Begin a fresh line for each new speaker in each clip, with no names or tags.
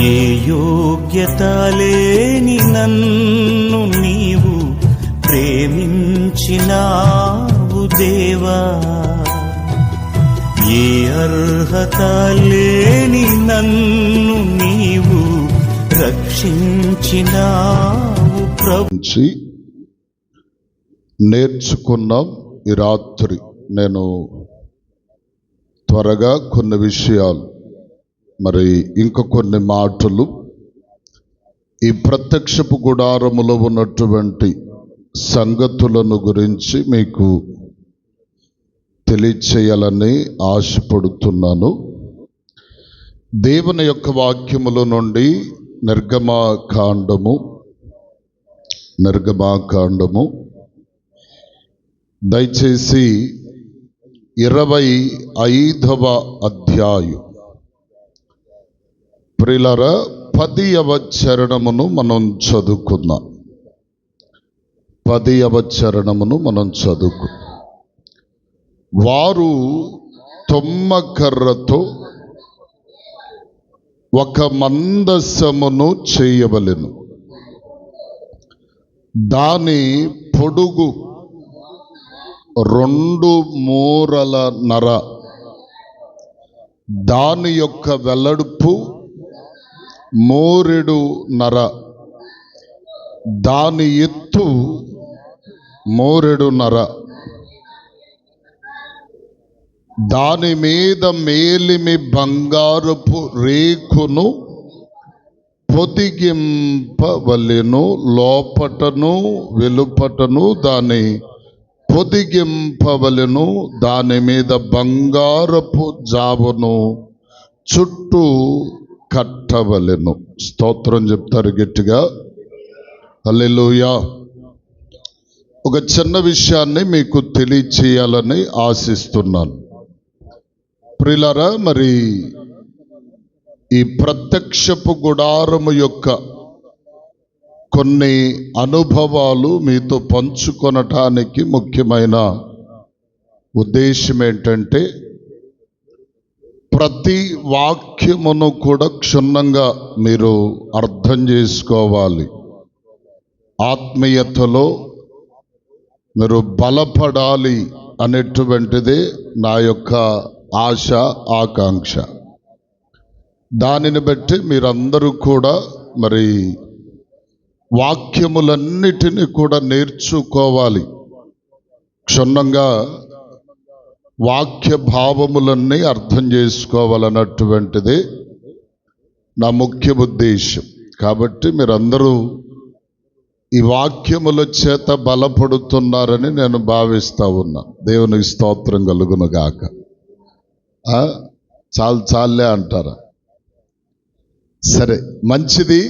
ఏ యోగ్యత లేని నన్ను నీవు ప్రేమించినావు దేవా, ఏ అర్హత లేని నన్ను నీవు రక్షించినావు ప్రభు.
నేర్చుకున్నాం. ఈ రాత్రి నేను త్వరగా కొన్ని విషయాలు, మరి ఇంక కొన్ని మాటలు ఈ ప్రత్యక్షపు గుడారములో ఉన్నటువంటి సంగతులను గురించి మీకు తెలియచేయాలని ఆశపడుతున్నాను. దేవుని యొక్క వాక్యముల నుండి నిర్గమాకాండము దయచేసి 25వ అధ్యాయం ప్రియులారా 10వ చరణమును మనం చదువుకుందాం. 10వ చరణమును మనం చదువుకుందాం. వారు తుమ్మకర్రతో ఒక మందసమును చేయవలెను, దాని పొడుగు 2 మూరలన్నర, దాని యొక్క వెడల్పు 3 మూరెడున్నర, దాని ఎత్తు 3 మూరెడున్నర. దాని మీద మేలిమి బంగారపు రేకును పొదిగింపవలెను, లోపటను వెలుపటను దాని పొదిగింపవలెను, దాని మీద బంగారపు జాబును చుట్టూ కట్టవలెను. స్తోత్రం చెప్తారు గట్టిగా, హల్లెలూయా. ఒక చిన్న విషయాన్ని మీకు తెలియచేయాలని ఆశిస్తున్నాను ప్రియులారా. మరి ఈ ప్రత్యక్షపు గుడారము యొక్క కొన్ని అనుభవాలు మీతో పంచుకొనటానికి ముఖ్యమైన ఉద్దేశం ఏంటంటే, ప్రతి వాక్యమును కూడా క్షుణ్ణంగా మీరు అర్థం చేసుకోవాలి. ఆత్మీయతలో మీరు బలపడాలి అనేటువంటిదే నా యొక్క ఆశ, ఆకాంక్ష. దానిని బట్టి మీరందరూ కూడా మరి వాక్యములన్నిటినీ కూడా నేర్చుకోవాలి. క్షుణ్ణంగా వాక్య భావములన్నీ అర్థం చేసుకోవాలన్నటువంటిదే నా ముఖ్య ఉద్దేశం. కాబట్టి మీరందరూ ఈ వాక్యముల చేత బలపడుతున్నారని నేను భావిస్తా ఉన్నా. దేవునికి స్తోత్రం కలుగును గాక. చాలే అంటారా? సరే, మంచిది.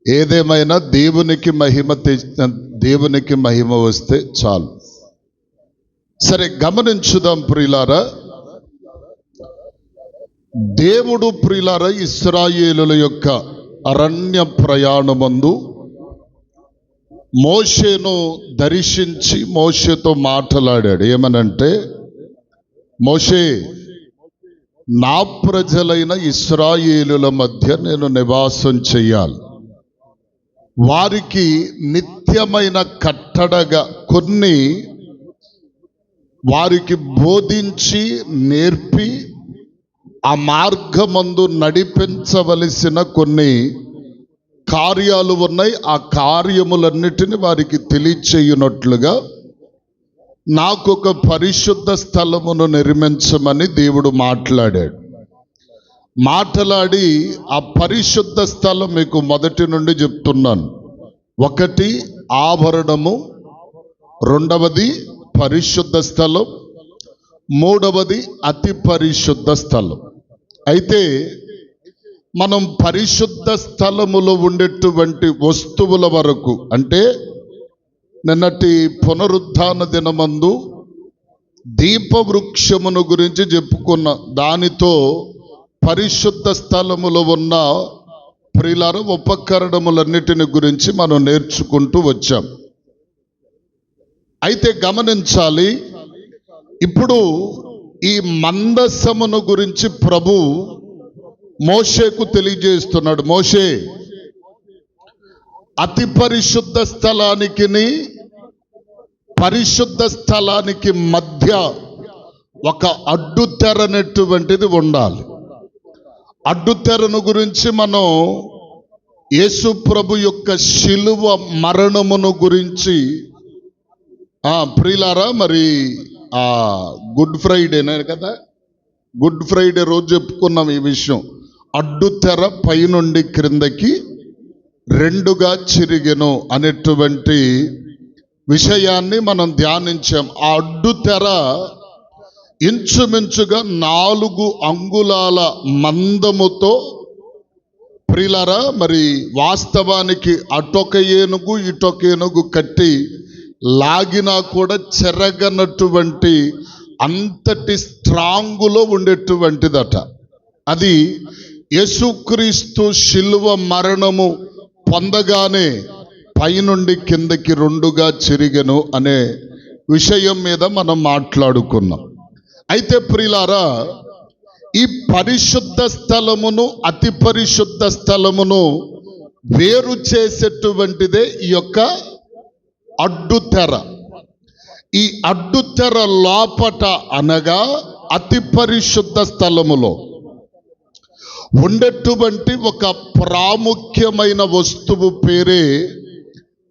ఏదేమైనా దేవునికి మహిమ వస్తే చాలు. సరే, గమనించుదాం ప్రియులారా. దేవుడు ప్రియులారా ఇశ్రాయేలుల యొక్క అరణ్య ప్రయాణమందు మోషేను దర్శించి మోషేతో మాట్లాడాడు. ఏమనంటే, మోషే, నా ప్రజలైన ఇశ్రాయేలుల మధ్య నేను నివాసం చెయ్యాలి, వారికి నిత్యమైన కట్టడగా కొన్ని వారికి బోధించి నేర్పి ఆ మార్గమందు నడిపించవలసిన కొన్ని కార్యాలు ఉన్నాయి. ఆ కార్యములన్నిటిని వారికి తెలియచేయునట్లుగా నాకు ఒక పరిశుద్ధ స్థలమును నిర్మించమని దేవుడు మాట్లాడాడు. మాట్లాడి ఆ పరిశుద్ధ స్థలం మీకు మొదటి నుండి చెప్తున్నాను. 1 ఆభరణము, 2వది పరిశుద్ధ స్థలం, 3వది అతి పరిశుద్ధ స్థలం. అయితే మనం పరిశుద్ధ స్థలములో ఉండేటువంటి వస్తువుల వరకు, అంటే నిన్నటి పునరుద్ధాన దినమందు దీపవృక్షమును గురించి చెప్పుకున్న దానితో పరిశుద్ధ స్థలములో ఉన్న ప్రియులార ఉపకరణములన్నిటిని గురించి మనం నేర్చుకుంటూ వచ్చాం. అయితే గమనించాలి, ఇప్పుడు ఈ మందసమును గురించి ప్రభు మోషేకు తెలియజేస్తున్నాడు. మోషే, అతి పరిశుద్ధ స్థలానికి పరిశుద్ధ స్థలానికి మధ్య ఒక అడ్డు తెరనటువంటిది ఉండాలి. అడ్డు తెరను గురించి మనం యేసు ప్రభు యొక్క శిలువ మరణమును గురించి ప్రియులారా, మరి గుడ్ ఫ్రైడేనే కదా, గుడ్ ఫ్రైడే రోజు చెప్పుకున్నాం ఈ విషయం. అడ్డు తెర పైనుండి క్రిందకి రెండుగా చిరిగెను అనేటువంటి విషయాన్ని మనం ధ్యానించాం. ఆ అడ్డు తెర ఇంచుమించుగా 4 అంగుళాల మందముతో, ప్రియులారా, మరి వాస్తవానికి అటొక ఏనుగు ఇటొక ఏనుగు కట్టి లాగినా కూడా చెరగనటువంటి అంతటి స్ట్రాంగులో ఉండేటువంటిదట. అది యేసుక్రీస్తు శిలువ మరణము పొందగానే పైనుండి కిందకి 2గా చిరిగెను అనే విషయం మీద మనం మాట్లాడుకున్నాం. అయితే ప్రియులారా, ఈ పరిశుద్ధ స్థలమును అతి పరిశుద్ధ స్థలమును వేరు చేసేటువంటిదే ఈ యొక్క అడ్డు తెర. ఈ అడ్డు తెర లోపట అనగా అతి పరిశుద్ధ స్థలములో ఉండేటువంటి ఒక ప్రాముఖ్యమైన వస్తువు పేరే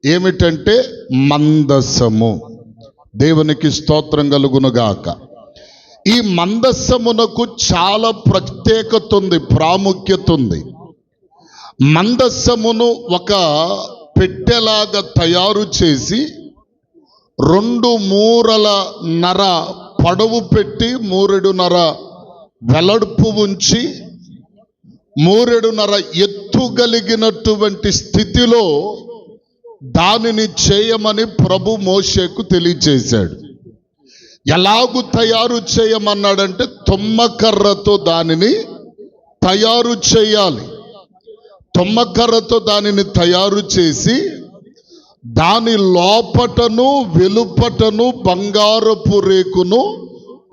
ఏమిటంటే మందసము. దేవునికి స్తోత్రం కలుగునుగాక. ఈ మందసమునకు చాలా ప్రత్యేకత ఉంది, ప్రాముఖ్యత ఉంది. మందసమును ఒక పెట్టెలాగా తయారు చేసి 2 మూరల పొడవు పెట్టి 3.5 వెడల్పు ఉంచి 3.5 ఎత్తుగలిగినటువంటి స్థితిలో దానిని చేయమని ప్రభు మోషేకు తెలియజేశాడు. ఎలాగు తయారు చేయమన్నాడంటే తుమ్మకర్రతో దానిని తయారు చేయాలి. తుమ్మకర్రతో దానిని తయారు చేసి దాని లోపటను వెలుపటను బంగారపు రేకును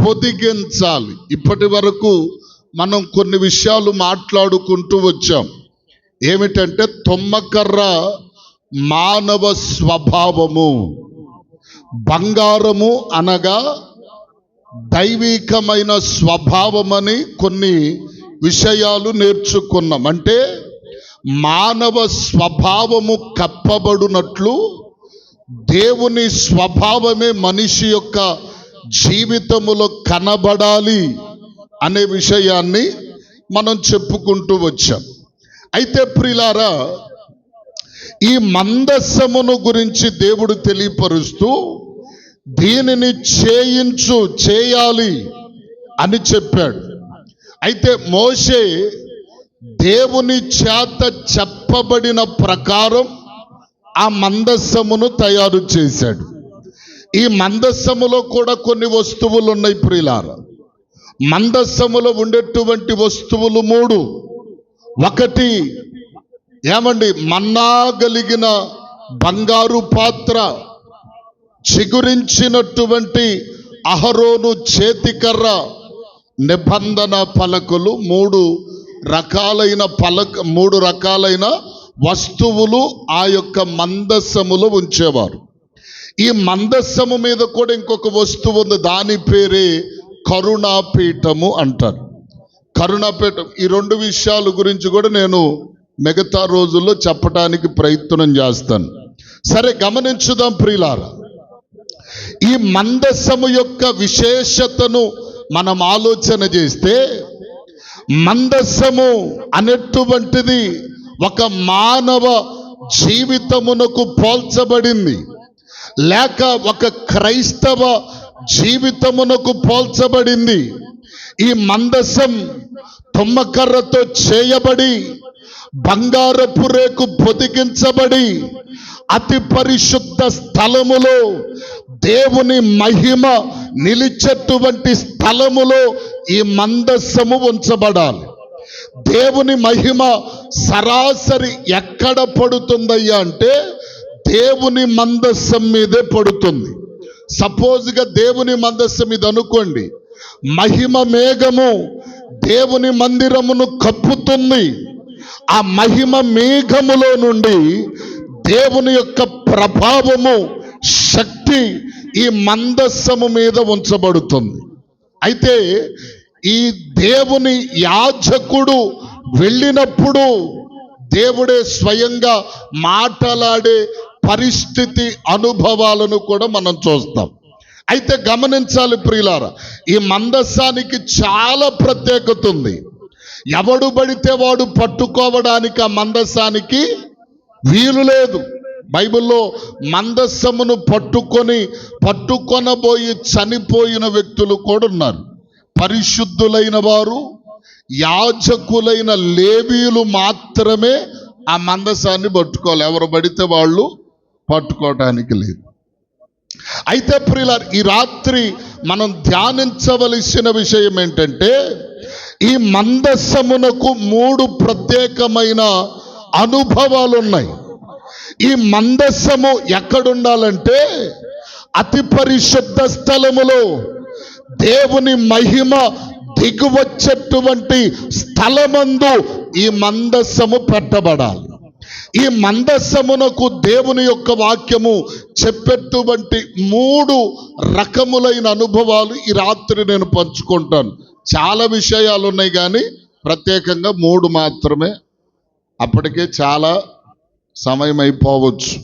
పొదిగించాలి. ఇప్పటి వరకు మనం కొన్ని విషయాలు మాట్లాడుకుంటూ వచ్చాం. ఏమిటంటే తుమ్మకర్ర మానవ స్వభావము, బంగారము అనగా దైవికమైన స్వభావమని కొన్ని విషయాలు నేర్చుకున్నాం. అంటే మానవ స్వభావము కప్పబడినట్లు దేవుని స్వభావమే మనిషి యొక్క జీవితములో కనబడాలి అనే విషయాన్ని మనం చెప్పుకుంటూ వచ్చాం. అయితే ప్రియులారా, ఈ మందసమును గురించి దేవుడు తెలియపరుస్తూ దీనిని చేయాలి అని చెప్పాడు. అయితే మోషే దేవుని చేత చెప్పబడిన ప్రకారం ఆ మందసమును తయారు చేశాడు. ఈ మందసములో కూడా కొన్ని వస్తువులు ఉన్నాయి ప్రియులారా. మందసములో ఉండేటువంటి వస్తువులు 3. ఒకటి ఏమండి, మన్నా కలిగిన బంగారు పాత్ర, చిగురించినటువంటి అహరోను చేతికర్ర, నిబంధన పలకలు, 3 రకాలైన వస్తువులు ఆ యొక్క మందసములో ఉంచేవారు. ఈ మందసము మీద కూడా ఇంకొక వస్తువు ఉంది, దాని పేరే కరుణాపీఠము అంటారు. కరుణాపీఠం, ఈ 2 విషయాల గురించి కూడా నేను మిగతా రోజుల్లో చెప్పడానికి ప్రయత్నం చేస్తాను. సరే, గమనించుదాం ప్రియులారా. ఈ మందసము యొక్క విశేషతను మనం ఆలోచన చేస్తే, మందసము అనేటువంటిది ఒక మానవ జీవితమునకు పోల్చబడింది, లేక ఒక క్రైస్తవ జీవితమునకు పోల్చబడింది. ఈ మందసం తుమ్మకర్రతో చేయబడి బంగారపు రేకు పొదిగించబడి అతి పరిశుద్ధ స్థలములో దేవుని మహిమ నిలిచేటువంటి స్థలములో ఈ మందసము ఉంచబడాలి. దేవుని మహిమ సరాసరి ఎక్కడ పడుతుందయ్యా అంటే దేవుని మందసం మీదే పడుతుంది. సపోజ్గా దేవుని మందసం మీద అనుకోండి, మహిమ మేఘము దేవుని మందిరమును కప్పుతుంది. ఆ మహిమ మేఘములో నుండి దేవుని యొక్క ప్రభావము, శక్తి ఈ మందస్సము మీద ఉంచబడుతుంది. అయితే ఈ దేవుని యాజకుడు వెళ్ళినప్పుడు దేవుడే స్వయంగా మాటలాడే పరిస్థితి, అనుభవాలను కూడా మనం చూస్తాం. అయితే గమనించాలి ప్రియులారా, ఈ మందస్సానికి చాలా ప్రత్యేకత ఉంది. ఎవడు పడితే వాడు పట్టుకోవడానికి ఆ మందస్సానికి వీలు లేదు. బైబిల్లో మందస్సమును పట్టుకొనబోయి చనిపోయిన వ్యక్తులు కూడా ఉన్నారు. పరిశుద్ధులైన వారు, యాజకులైన లేవీయులు మాత్రమే ఆ మందసాన్ని పట్టుకోవాలి. ఎవరు పడితే వాళ్ళు పట్టుకోవటానికి లేదు. అయితే ప్రియులారా, ఈ రాత్రి మనం ధ్యానించవలసిన విషయం ఏంటంటే, ఈ మందస్సమునకు 3 ప్రత్యేకమైన అనుభవాలు ఉన్నాయి. ఈ మందస్సము ఎక్కడుండాలంటే అతి పరిశుద్ధ స్థలములో, దేవుని మహిమ దిగువచ్చేటువంటి స్థలమందు ఈ మందస్సము పెట్టబడాలి. ఈ మందస్సమునకు దేవుని యొక్క వాక్యము చెప్పేటువంటి 3 రకములైన అనుభవాలు ఈ రాత్రి నేను పంచుకుంటాను. చాలా విషయాలు ఉన్నాయి కానీ ప్రత్యేకంగా 3 మాత్రమే. అప్పటికే చాలా సమయం అయిపోవచ్చు.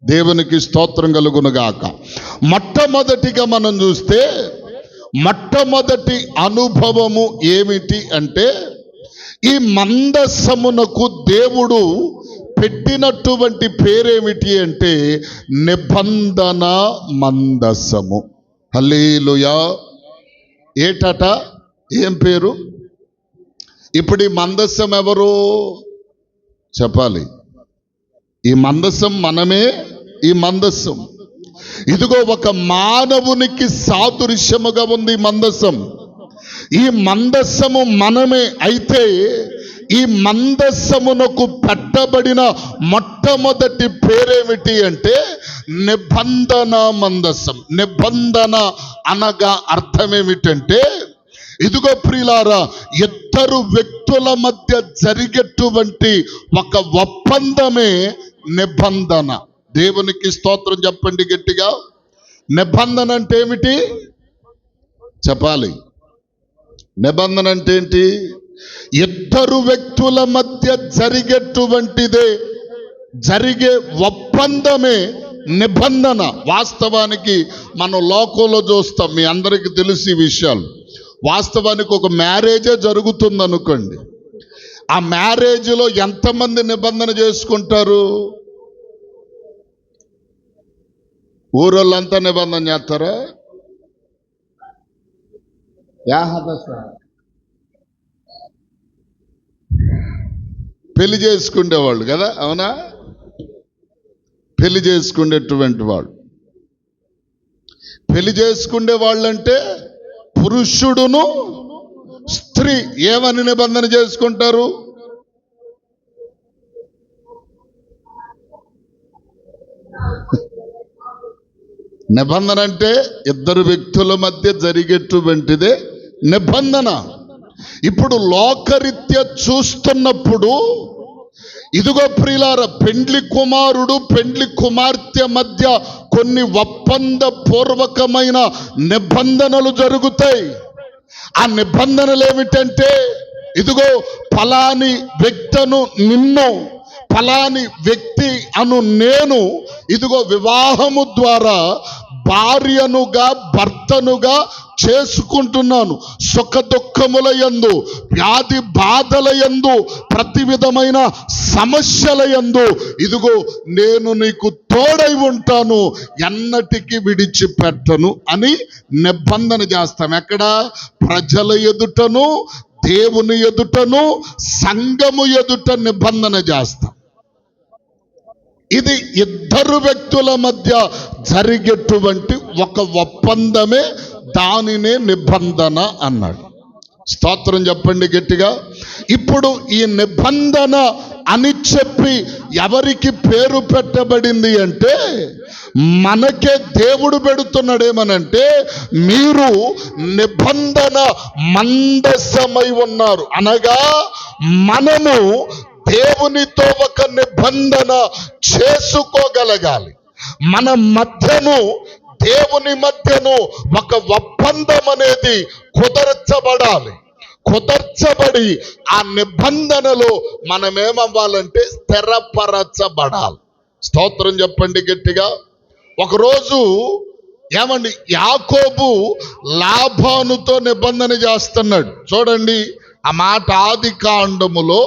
దేవునికి స్తోత్రం కలుగును గాక. మొట్టమొదటిగా మనం చూస్తే, మొట్టమొదటి అనుభవము ఏమిటి అంటే, ఈ మందస్సమునకు దేవుడు పెట్టినటువంటి పేరేమిటి అంటే నిబంధన మందస్సము. హల్లెలూయా. ఏటట, ఏం పేరు? ఇప్పుడు ఈ మందస్సం ఎవరు చెప్పాలి? ఈ మందస్సం మనమే. ఈ మందస్సం ఇదిగో ఒక మానవునికి సాదృశ్యముగా ఉంది. ఈ మందస్సము మనమే. అయితే ఈ మందస్సమునకు పెట్టబడిన మొట్టమొదటి పేరేమిటి అంటే నిబంధన మందస్సం. నిబంధన అనగా అర్థం ఏమిటంటే, ఇదిగో ప్రియులారా, ఇద్దరు వ్యక్తుల మధ్య జరిగేటువంటి ఒక ఒప్పందమే నిబంధన. దేవునికి స్తోత్రం చెప్పండి గట్టిగా. నిబంధన అంటే ఏమిటి చెప్పాలి? నిబంధన అంటే ఏంటి? ఇద్దరు వ్యక్తుల మధ్య జరిగే ఒప్పందమే నిబంధన. వాస్తవానికి మనం లోకంలో చూస్తాం, మీ అందరికీ తెలిసి విషయాలు. వాస్తవానికి ఒక మ్యారేజే జరుగుతుంది అనుకోండి. ఆ మ్యారేజ్లో ఎంతమంది నిబంధన చేసుకుంటారు? ఊరోళ్ళంతా నిబంధన చేస్తారా? పెళ్లి చేసుకునేవాళ్ళు కదా, అవునా? పెళ్లి చేసుకునేటువంటి వాళ్ళు, పెళ్లి చేసుకునే వాళ్ళంటే పురుషుడును స్త్రీ ఏమని నిబంధన చేసుకుంటారు? నిబంధన అంటే ఇద్దరు వ్యక్తుల మధ్య జరిగేటువంటిదే నిబంధన. ఇప్పుడు లోకరీత్యా చూస్తున్నప్పుడు ఇదిగో ప్రియులారా, పెండ్లి కుమారుడు పెండ్లి కుమార్తె మధ్య కొన్ని ఒప్పంద పూర్వకమైన నిబంధనలు జరుగుతాయి. ఆ నిబంధనలు ఏమిటంటే, ఇదిగో ఫలాని వ్యక్తను నిన్ను, ఫలాని వ్యక్తి అను నేను ఇదిగో వివాహము ద్వారా భార్యనుగా భర్తనుగా చేసుకుంటున్నాను. సుఖ దుఃఖముల యందు, వ్యాధి బాధల యందు, ప్రతి విధమైన సమస్యల యందు ఇదిగో నేను నీకు తోడై ఉంటాను, ఎన్నటికీ విడిచిపెట్టను అని నిబంధన చేస్తాం. ఎక్కడ? ప్రజల ఎదుటను, దేవుని ఎదుటను, సంఘము ఎదుట నిబంధన చేస్తాం. ఇది ఇద్దరు వ్యక్తుల మధ్య జరిగేటువంటి ఒక ఒప్పందమే, దానినే నిబంధన అన్నాడు. స్తోత్రం చెప్పండి గట్టిగా. ఇప్పుడు ఈ నిబంధన అని చెప్పి ఎవరికి పేరు పెట్టబడింది అంటే, మనకే దేవుడు పెడుతున్నాడేమనంటే, మీరు నిబంధన మందసమై ఉన్నారు. అనగా మనము దేవునితో ఒక నిబంధన చేసుకోగలగాలి. మన మధ్యను దేవుని మధ్యను ఒక ఒప్పందం అనేది కుదర్చబడాలి. కుదర్చబడి ఆ నిబంధనలో మనమేమవ్వాలంటే స్థిరపరచబడాలి. స్తోత్రం చెప్పండి గట్టిగా. ఒకరోజు ఏమండి, యాకోబు లాబానుతో నిబంధన చేస్తున్నాడు. చూడండి ఆ మాట ఆదికాండములో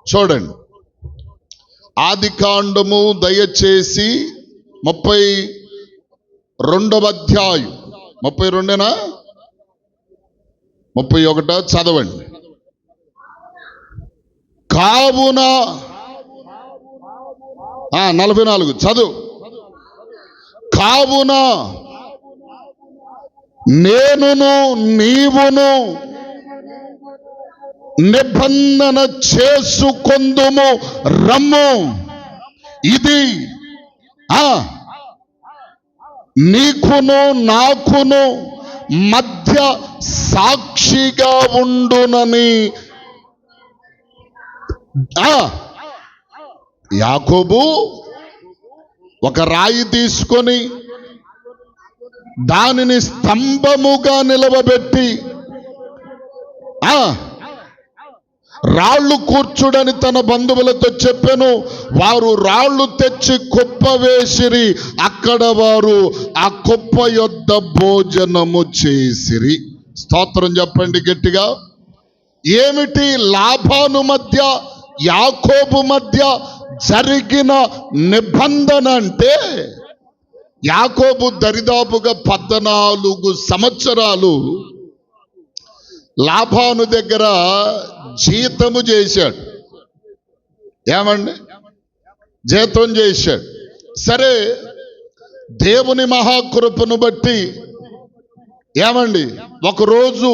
చూడండి. ఆదికాండము దయచేసి 32వ అధ్యాయం, 32 31 చదవండి. కావున 44 చదువు. కావున నేనును నీవును నిబంధన చేసుకొందుము రమ్ము. ఇది నీకును నాకును మధ్య సాక్షిగా ఉండునని యాకోబు ఒక రాయి తీసుకొని దానిని స్తంభముగా నిలవబెట్టి రాళ్ళు కూర్చుడని తన బంధువులతో చెప్పెను. వారు రాళ్ళు తెచ్చి కుప్ప వేసిరి. అక్కడ వారు ఆ కుప్ప యొద్ద భోజనము చేసిరి. స్తోత్రం చెప్పండి గట్టిగా. ఏమిటి లాబాను మధ్య యాకోబు మధ్య జరిగిన నిబంధన అంటే, యాకోబు దరిదాపుగా 14 సంవత్సరాలు లాబాను దగ్గర జీతము చేశాడు. ఏమండి, జీతం చేశాడు. సరే, దేవుని మహాకృపను బట్టి ఏమండి, ఒకరోజు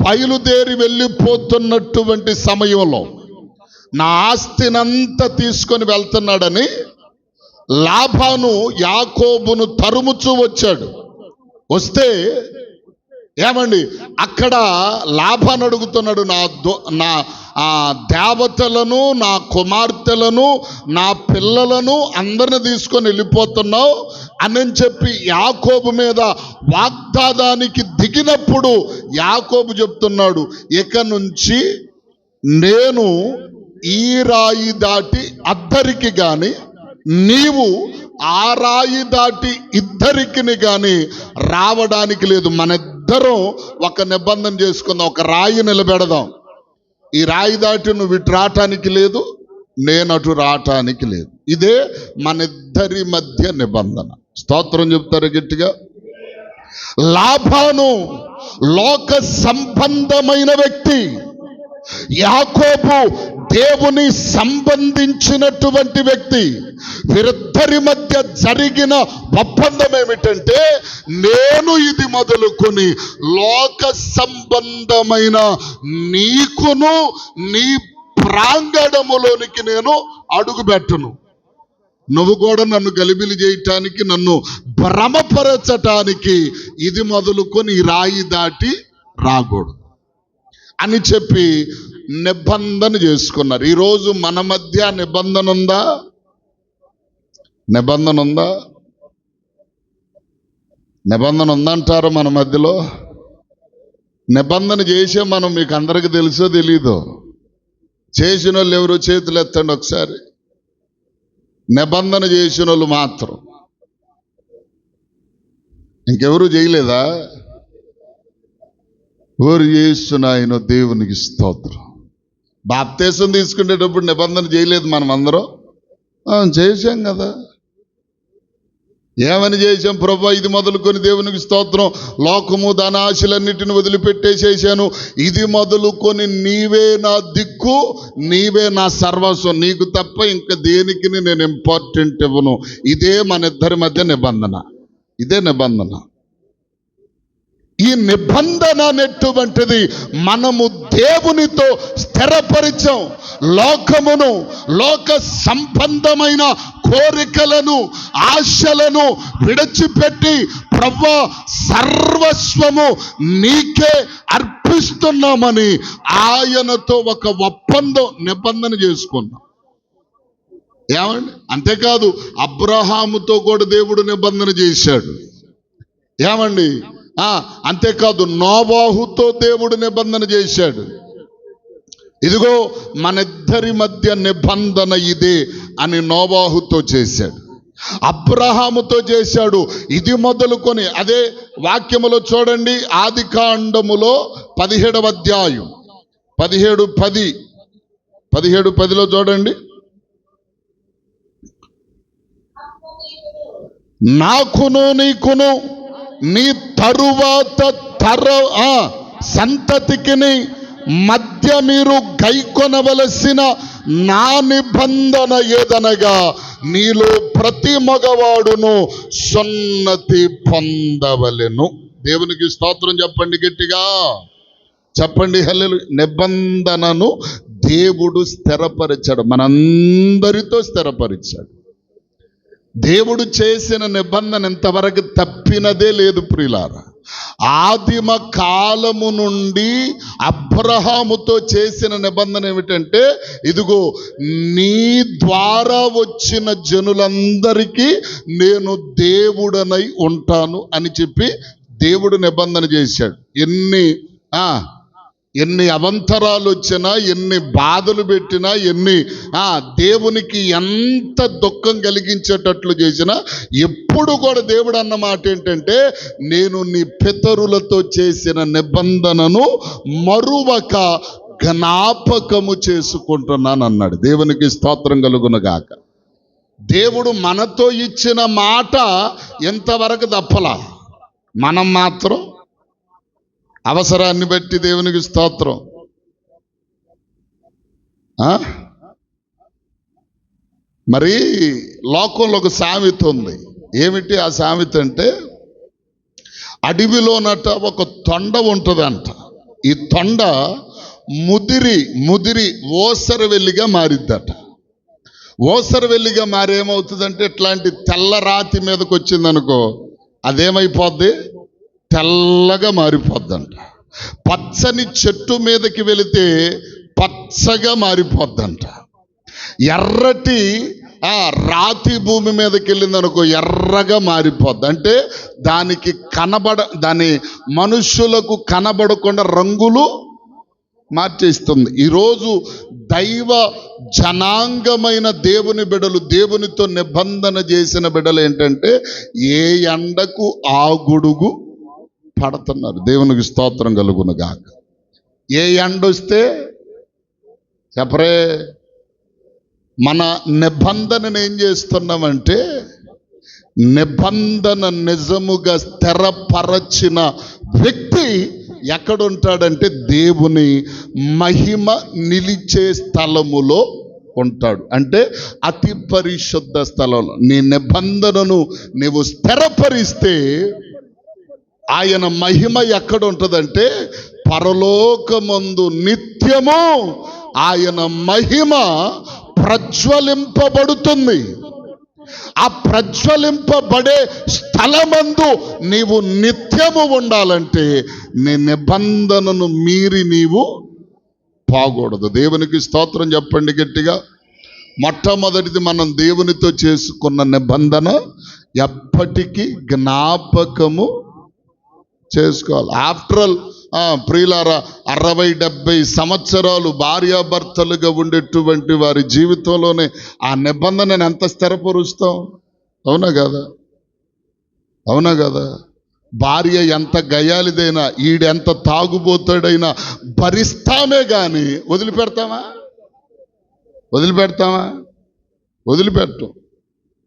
బయలుదేరి వెళ్ళిపోతున్నటువంటి సమయంలో నా ఆస్తినంతా తీసుకొని వెళ్తున్నాడని లాబాను యాకోబును తరుముచూ వచ్చాడు. వస్తే ఏమండి, అక్కడ లాబాను అడుగుతున్నాడు, నా దేవతలను, నా కుమార్తెలను, నా పిల్లలను అందరిని తీసుకొని వెళ్ళిపోతున్నావు అని చెప్పి యాకోబు మీద వాగ్దాదానికి దిగినప్పుడు యాకోబు చెప్తున్నాడు, ఇక నుంచి నేను ఈ రాయి దాటి అద్దరికి గాని, నీవు ఆ రాయి దాటి ఇద్దరికి గాని రావడానికి లేదు. మన ఇద్దరం ఒక నిబంధన చేసుకుందాం, ఒక రాయి నిలబెడదాం. ఈ రాయి దాటి నువ్వు ఇటు రావటానికి లేదు, నేను అటు రావటానికి లేదు. ఇదే మన ఇద్దరి మధ్య నిబంధన. స్తోత్రం చెప్తారు గట్టిగా. లాబాను లోక సంబంధమైన వ్యక్తి, యాకోబు దేవుని సంబంధించినటువంటి వ్యక్తి. వీరిద్దరి మధ్య జరిగిన ఒప్పందం ఏమిటంటే, నేను ఇది మొదలుకొని లోక సంబంధమైన నీకును నీ ప్రాంగణములోనికి నేను అడుగుపెట్టను. నువ్వు కూడా నన్ను గలిబిలి చేయటానికి, నన్ను భ్రమపరచటానికి ఇది మొదలుకొని ఈ రాయి దాటి రాకూడదు అని చెప్పి నిబంధన చేసుకున్నారు. ఈరోజు మన మధ్య నిబంధన ఉందా? నిబంధన ఉందా? నిబంధన ఉందంటారు మన మధ్యలో? నిబంధన చేసే మనం మీకు అందరికి తెలుసో తెలీదో? చేసిన వాళ్ళు ఎవరో చేతులు ఎత్తండి ఒకసారి. నిబంధన చేసిన వాళ్ళు మాత్రం, ఇంకెవరు చేయలేదా? ఊరు చేస్తున్నాయన దేవునికి స్తోత్రం. బాప్తీసం తీసుకునేటప్పుడు నిబంధన చేయలేదు మనం అందరం? చేశాం కదా. ఏమని చేశాం? ప్రభువా, ఇది మొదలుకొని దేవునికి స్తోత్రం, లోకము దాని ఆశలన్నిటిని వదిలిపెట్టేసేసాను, ఇది మొదలుకొని నీవే నా దిక్కు, నీవే నా సర్వస్వం, నీకు తప్ప ఇంకా దేనికి నేను ఇంపార్టెంట్ ఇవ్వను. ఇదే మన ఇద్దరి మధ్య నిబంధన. ఇదే నిబంధన. ఈ నిబంధన అనేటువంటిది మనము దేవునితో స్థిరపరిచాం. లోకమును, లోక సంబంధమైన కోరికలను, ఆశలను విడిచిపెట్టి ప్రభువా సర్వస్వము నీకే అర్పిస్తున్నామని ఆయనతో ఒక ఒప్పందం, నిబంధన చేసుకున్నాం. ఏమండి? అంతేకాదు అబ్రహాముతో కూడా దేవుడు నిబంధన చేశాడు. ఏమండి? అంతేకాదు నోవాహుతో దేవుడు నిబంధన చేశాడు. ఇదిగో మనిద్దరి మధ్య నిబంధన ఇదే అని నోవాహుతో చేశాడు, అబ్రహాముతో చేశాడు. ఇది మొదలుకొని అదే వాక్యములో చూడండి, ఆదికాండములో 17వ అధ్యాయం 17:10 చూడండి. నాకును నీకును నీ తరువాత సంతతికి మధ్య మీరు గైకొనవలసిన నా నిబంధన ఏదనగా నీలో ప్రతి మగవాడును సున్నతి పొందవలెను. దేవునికి స్తోత్రం చెప్పండి, గట్టిగా చెప్పండి హల్లెలూయా. నిబంధనను దేవుడు స్థిరపరిచాడు, మనందరితో స్థిరపరిచాడు. దేవుడు చేసిన నిబంధన ఇంతవరకు తప్పినదే లేదు ప్రియులారా. ఆదిమ కాలము నుండి అబ్రహాముతో చేసిన నిబంధన ఏమిటంటే, ఇదిగో నీ ద్వారా వచ్చిన జనులందరికీ నేను దేవుడనై ఉంటాను అని చెప్పి దేవుడు నిబంధన చేశాడు. ఎన్ని అవంతరాలు వచ్చినా, ఎన్ని బాధలు పెట్టినా, దేవునికి ఎంత దుఃఖం కలిగించేటట్లు చేసినా, ఎప్పుడు కూడా దేవుడు అన్న మాట ఏంటంటే, నేను నీ పితరులతో చేసిన నిబంధనను మరువక జ్ఞాపకము చేసుకుంటున్నాను అన్నాడు. దేవునికి స్తోత్రం కలుగునుగాక. దేవుడు మనతో ఇచ్చిన మాట ఎంతవరకు తప్పలా, మనం మాత్రం అవసరాన్ని బట్టి దేవునికి స్తోత్రం. మరి లోకంలో ఒక సామెత ఉంది. ఏమిటి ఆ సామెత అంటే, అడవిలోనట ఒక తొండ ఉంటుందంట. ఈ తొండ ముదిరి ఓసరవెల్లిగా మారిద్దట. ఓసరవెల్లిగా మారేమవుతుందంటే, ఇట్లాంటి తెల్ల రాతి మీదకి వచ్చిందనుకో, అదేమైపోద్ది, తెల్లగా మారిపోద్దంట. పచ్చని చెట్టు మీదకి వెళితే పచ్చగా మారిపోద్దంట. ఎర్రటి రాతి భూమి మీదకి వెళ్ళిందనుకో ఎర్రగా మారిపోద్ది. అంటే దాని మనుషులకు కనబడకుండా రంగులు మార్చేస్తుంది. ఈరోజు దైవ జనాంగమైన దేవుని బిడలు, దేవునితో నిబంధన చేసిన బిడలు ఏంటంటే, ఏ ఎండకు ఆ గొడుగు పడుతున్నారు. దేవునికి స్తోత్రం కలుగునుగాక. ఏ ఎండొస్తే చెప్పరే, మన నిబంధనను ఏం చేస్తున్నామంటే, నిబంధన నిజముగా స్థిరపరచిన వ్యక్తి ఎక్కడుంటాడంటే, దేవుని మహిమ నిలిచే స్థలములో ఉంటాడు. అంటే అతి పరిశుద్ధ స్థలంలో. నీ నిబంధనను నీవు స్థిరపరిస్తే ఆయన మహిమ ఎక్కడ ఉంటుందంటే, పరలోకమందు నిత్యము ఆయన మహిమ ప్రజ్వలింపబడుతుంది. ఆ ప్రజ్వలింపబడే స్థలమందు నీవు నిత్యము ఉండాలంటే నీ నిబంధనను మీరి నీవు పోకూడదు. దేవునికి స్తోత్రం చెప్పండి గట్టిగా. మొట్టమొదటిది, మనం దేవునితో చేసుకున్న నిబంధన ఎప్పటికీ జ్ఞాపకము చేసుకోవాలి. ఆఫ్టర్ ఆల్ ప్రియులారా, 60-70 సంవత్సరాలు భార్యాభర్తలుగా ఉండేటువంటి వారి జీవితంలోనే ఆ నిబంధనను ఎంత స్థిరపరుస్తాం? అవునా కదా? భార్య ఎంత గయాలిదైనా, ఈడెంత తాగుబోతాడైనా భరిస్తామే కానీ వదిలిపెడతాం.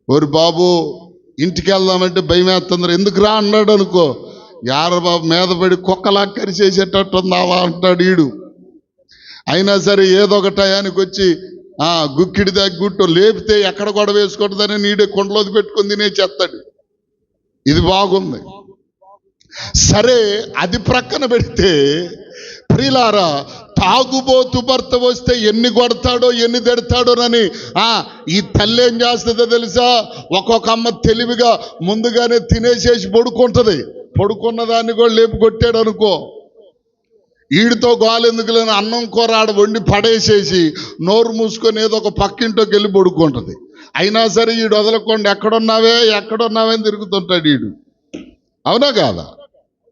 ఓరి బాబు ఇంటికి వెళ్దామంటే భయం వేస్తుంది. ఎందుకు రా అన్నాడు అనుకో, బాబు మీద పడి కుక్కలా కరిచేసేటట్టు ఉందావా అంటాడు ఈడు. అయినా సరే ఏదో ఒక టయానికి వచ్చి గుక్కిడి దగ్గుట్టు లేపితే ఎక్కడ గొడవ వేసుకుంటుందని నీడే కొండలోది పెట్టుకుని తినే చేస్తాడు. ఇది బాగుంది. సరే, అది ప్రక్కన పెడితే ప్రియులారా, తాగుబోతు భర్త వస్తే ఎన్ని కొడతాడో ఎన్ని తిడతాడోనని ఈ తల్లి ఏం చేస్తుందో తెలుసా? ఒక్కొక్క అమ్మ తెలివిగా ముందుగానే తినేసేసి పడుకుంటది. పడుకున్న దాన్ని కూడా లేపు కొట్టాడు అనుకో, ఈడితో గోలెందుకు లేని అన్నం కూర ఆడ వండి పడేసేసి నోరు మూసుకొని ఏదో ఒక పక్కింటోకి వెళ్ళి పడుకుంటది. అయినా సరే ఈడు వదలకుండా ఎక్కడున్నావే అని తిరుగుతుంటాడు ఈడు. అవునా కాదా?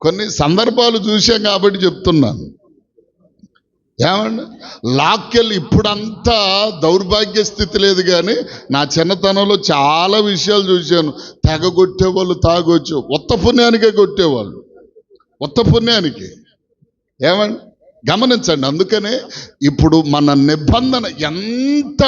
కొన్ని సందర్భాలు చూసాం కాబట్టి చెప్తున్నాను. ఏమండి, లాక్కెళ్ళి ఇప్పుడంతా దౌర్భాగ్య స్థితి లేదు, కానీ నా చిన్నతనంలో చాలా విషయాలు చూశాను. తెగ కొట్టేవాళ్ళు తాగొచ్చు, ఉత్త పుణ్యానికే కొట్టేవాళ్ళు, ఉత్త పుణ్యానికి. ఏమండి, గమనించండి. అందుకనే ఇప్పుడు మన నిబంధన ఎంత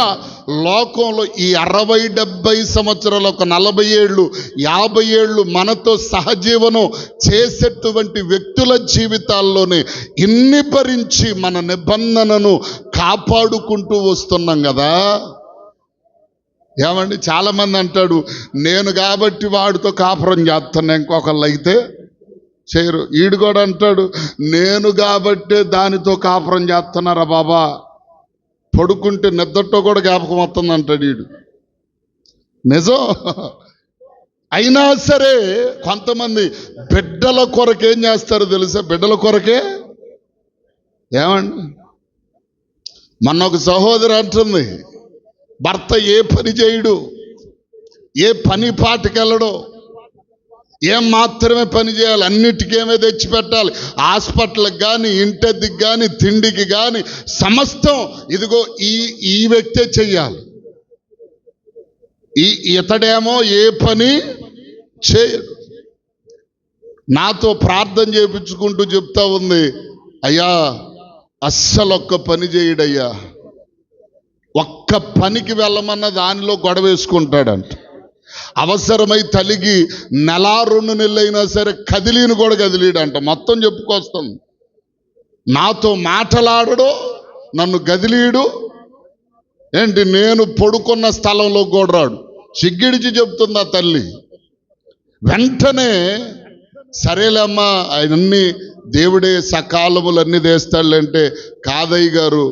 లోకంలో ఈ 60-70 సంవత్సరాలు, ఒక 40 ఏళ్ళు 50 ఏళ్ళు మనతో సహజీవనం చేసేటువంటి వ్యక్తుల జీవితాల్లోనే ఇన్ని భరించి మన నిబంధనను కాపాడుకుంటూ వస్తున్నాం కదా. ఏమండి, చాలామంది అంటాడు, నేను కాబట్టి వాడితో కాపురం చేస్తాను, ఇంకొకళ్ళు అయితే చేయరు. ఈడు కూడా అంటాడు, నేను కాబట్టే దానితో కాపురం చేస్తున్నారా బాబా, పడుకుంటే నిద్రతో కూడా జ్ఞాపకం వస్తుంది అంటాడు ఈడు. నిజం. అయినా సరే కొంతమంది బిడ్డల కొరకు ఏం చేస్తారో తెలుసా? బిడ్డల కొరకే. ఏమండి, మొన్న ఒక సహోదరు అంటుంది, భర్త ఏ పని చేయడు, ఏ పని పాటకి వెళ్ళడు, ఏం మాత్రమే పని చేయాలి, అన్నిటికేమే తెచ్చి పెట్టాలి, హాస్పిటల్కి కానీ ఇంటికి కానీ తిండికి కానీ సమస్తం ఇదిగో ఈ వ్యక్తే చెయ్యాలి. ఇతడేమో ఏ పని చేయడు. నాతో ప్రార్థన చేయించుకుంటూ చెప్తా ఉంది, అయ్యా అస్సలు ఒక్క పని చేయడయ్యా, ఒక్క పనికి వెళ్ళమన్న దానిలో గొడవ వేసుకుంటాడంట. అవసరమై తలిగి 1-2 నెలలైనా సరే కదిలీని కూడా కదిలీడంట. మొత్తం చెప్పుకొస్తుంది. నాతో మాటలాడడు, నన్ను గదిలీడు, ఏంటి నేను పడుకున్న స్థలంలో కూడా రాడు. సిగ్గిడిచి చెప్తుంది ఆ తల్లి. వెంటనే సరేలేమ్మా, అవన్నీ దేవుడే సకాలములన్నీ తెస్తాడులంటే, కాదయ్య గారు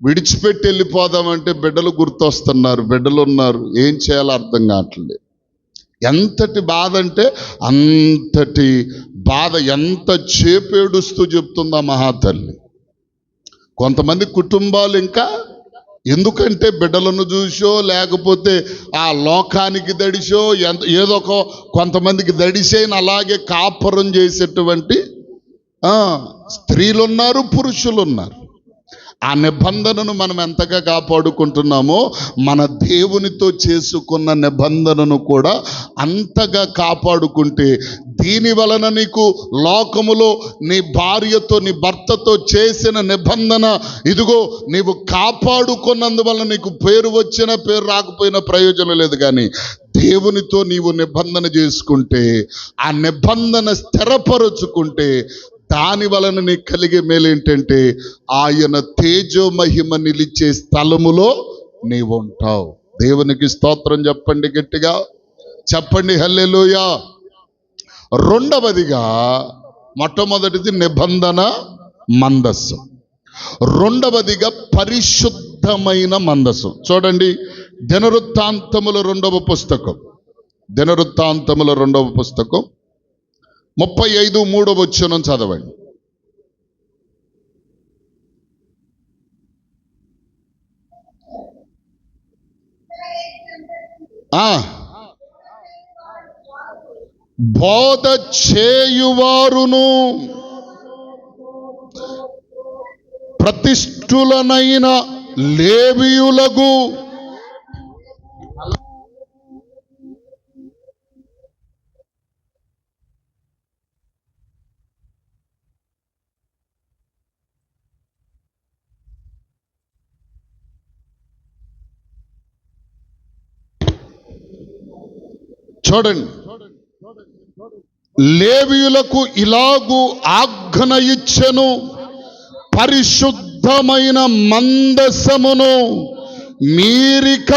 విడిచిపెట్టి వెళ్ళిపోదామంటే బిడ్డలు గుర్తొస్తున్నారు, బిడ్డలు ఉన్నారు, ఏం చేయాలో అర్థం కావట్లేదు. ఎంతటి బాధ అంటే అంతటి బాధ, ఎంత చేపేడుస్తూ చెప్తుందా మహాతల్లి. కొంతమంది కుటుంబాలు ఇంకా ఎందుకంటే బిడ్డలను చూసో లేకపోతే ఆ లోకానికి దడిసో ఏదో కొంతమందికి దడిసైన అలాగే కాపురం చేసేటువంటి స్త్రీలున్నారు, పురుషులున్నారు. ఆ నిబంధనను మనం ఎంతగా కాపాడుకుంటున్నామో మన దేవునితో చేసుకున్న నిబంధనను కూడా అంతగా కాపాడుకుంటే, దీని వలన నీకు లోకములో నీ భార్యతో నీ భర్తతో చేసిన నిబంధన ఇదిగో నీవు కాపాడుకున్నందువలన నీకు పేరు వచ్చినా పేరు రాకపోయినా ప్రయోజనం లేదు. కానీ దేవునితో నీవు నిబంధన చేసుకుంటే, ఆ నిబంధన స్థిరపరుచుకుంటే, దాని వలన నీకు కలిగే మేలు ఏంటంటే ఆయన తేజో మహిమ నిలిచే స్థలములో నీవు ఉంటావు. దేవునికి స్తోత్రం చెప్పండి, గట్టిగా చెప్పండి హల్లెలూయా. రెండవదిగా, మొట్టమొదటిది నిబంధన మందస్సు, రెండవదిగా పరిశుద్ధమైన మందస్సు. చూడండి, దినవృత్తాంతముల 2వ పుస్తకం, దినవృత్తాంతముల 2వ పుస్తకం 35:3 వచనం చదవండి. బోధ చేయువారును ప్రతిష్ఠులనైన లేవీయులకు చూడండి, లేవీయులకు ఇలాగు ఆజ్ఞ ఇచ్చెను, పరిశుద్ధమైన మందసమును మీరిక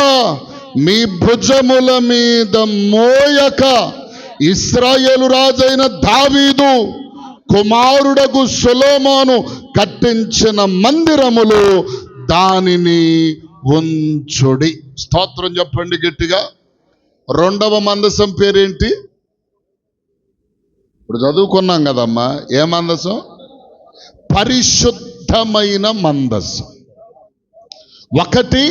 మీ భుజముల మీద మోయక ఇశ్రాయేలు రాజైన దావీదు కుమారుడగు సొలొమోను కట్టించిన మందిరములో దానిని ఉంచుడి. స్తోత్రం చెప్పండి గట్టిగా. రెండవ మందసం పేరేంటి? ఇప్పుడు చదువుకున్నాం కదమ్మా. ఏ మందసం? పరిశుద్ధమైన మందసం. ఒకటి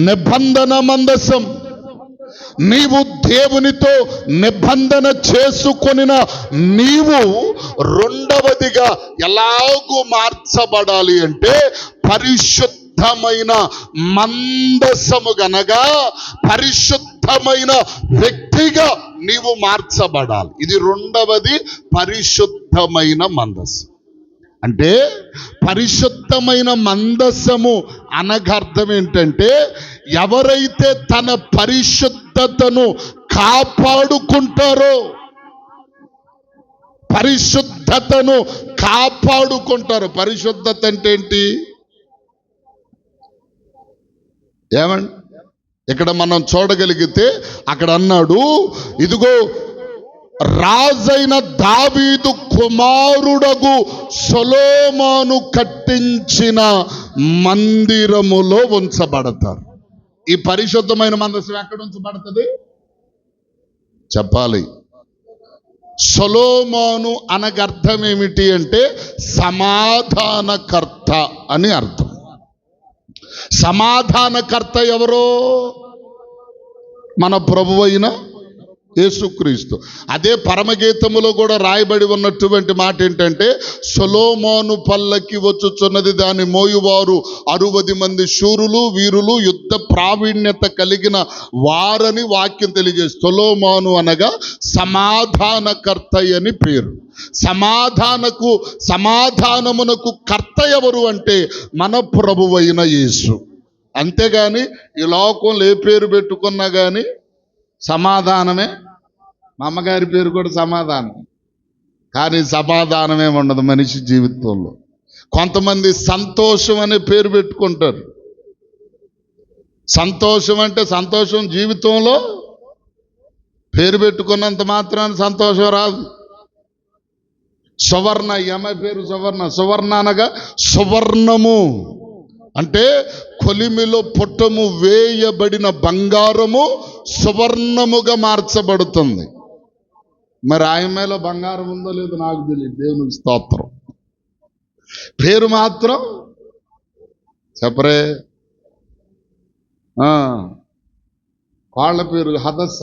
నిబంధన మందసం. నీవు దేవునితో నిబంధన చేసుకొనిన నీవు రెండవదిగా ఎలాగూ మార్చబడాలి అంటే పరిశుద్ధమైన మందసము గనగా పరిశుద్ధమైన వ్యక్తిగా నీవు మార్చబడాలి. ఇది రెండవది, పరిశుద్ధమైన మందసం. అంటే పరిశుద్ధమైన మందసము అనగర్థం ఏంటంటే ఎవరైతే తన పరిశుద్ధతను కాపాడుకుంటారో, పరిశుద్ధతను కాపాడుకుంటారు. పరిశుద్ధత అంటే ఏంటి? ఏమండి, ఇక్కడ మనం చూడగలిగితే అక్కడ అన్నాడు, ఇదిగో రాజైన దావీదు కుమారుడగు సొలొమోను కట్టించిన మందిరములో ఉంచబడతారు. ఈ పరిశుద్ధమైన మందసం ఎక్కడ ఉంచబడుతుంది చెప్పాలి. సొలొమోను అనగా అర్థం ఏమిటి అంటే సమాధానకర్త అని అర్థం. సమాధానకర్త ఎవరో? మన ప్రభువైన యేసుక్రీస్తు. అదే పరమగీతములో కూడా రాయబడి ఉన్నటువంటి మాట ఏంటంటే సొలొమోను పల్లకి వచ్చుచున్నది, దాని మోయువారు 60 మంది శూరులు వీరులు యుద్ధ ప్రావీణ్యత కలిగిన వారని వాక్యం తెలియజేస్తుంది. సొలొమోను అనగా సమాధానకర్త అని పేరు. సమాధానమునకు కర్త ఎవరు అంటే మన ప్రభువైన యేసు. అంతేగాని ఈ లోకంలో ఏ పేరు పెట్టుకున్నా కానీ సమాధానమే. మా అమ్మగారి పేరు కూడా సమాధానం, కానీ సమాధానమే ఉండదు మనిషి జీవితంలో. కొంతమంది సంతోషం అనే పేరు పెట్టుకుంటారు. సంతోషం అంటే సంతోషం జీవితంలో పేరు పెట్టుకున్నంత మాత్రాన సంతోషం రాదు. సువర్ణ, ఈ అమ్మాయి పేరు సువర్ణ. సువర్ణ అనగా సువర్ణము అంటే కొలిమిలో పుట్టము వేయబడిన బంగారము సువర్ణముగా మార్చబడుతుంది. మరి ఆయమ్మలో బంగారం ఉందో లేదో నాకు తెలియదు, దేవునికి స్తోత్రం. పేరు మాత్రం చెప్పరే. వాళ్ళ పేరు హదస్స.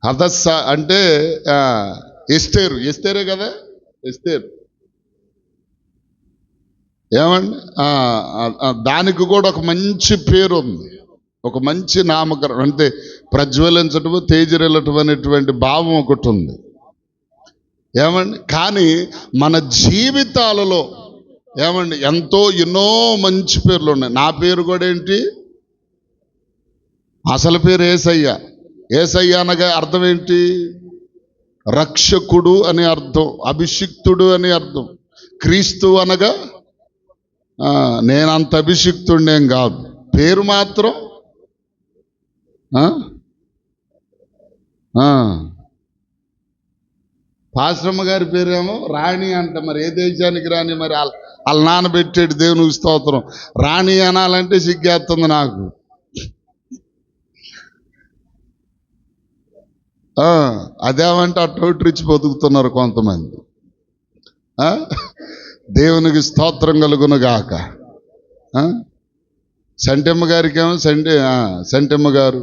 హదస్స అంటే ఎస్తేరు. ఎస్తేరే కదా, ఎస్తేరు. ఏమండి, దానికి కూడా ఒక మంచి పేరు ఉంది, ఒక మంచి నామకరణం. అంటే ప్రజ్వలించటము, తేజరిల్లటం అనేటువంటి భావం ఒకటి ఉంది. ఏమండి, కానీ మన జీవితాలలో ఏమండి ఎన్నో మంచి పేర్లు ఉన్నాయి. నా పేరు కూడా ఏంటి? అసలు పేరు యేసయ్య. యేసయ్య అనగా అర్థం ఏంటి? రక్షకుడు అని అర్థం, అభిషిక్తుడు అని అర్థం. క్రీస్తు అనగా నేనంత అభిషిక్తుడేం కాదు, పేరు మాత్రం పాశ్రమ గారి పేరేమో రాణి అంట. మరి ఏ దేశానికి రాణి? మరి వాళ్ళ నాన్న పెట్టాడు, దేవునికి స్తోత్రం. రాణి అనాలంటే సిగ్గేస్తుంది నాకు. అదేమంటే అట్టొట్రిచ్చి బతుకుతున్నారు కొంతమంది. దేవునికి స్తోత్రం కలుగును గాక. సంటమ్మ గారికి ఏమో సంటమ్మ గారు,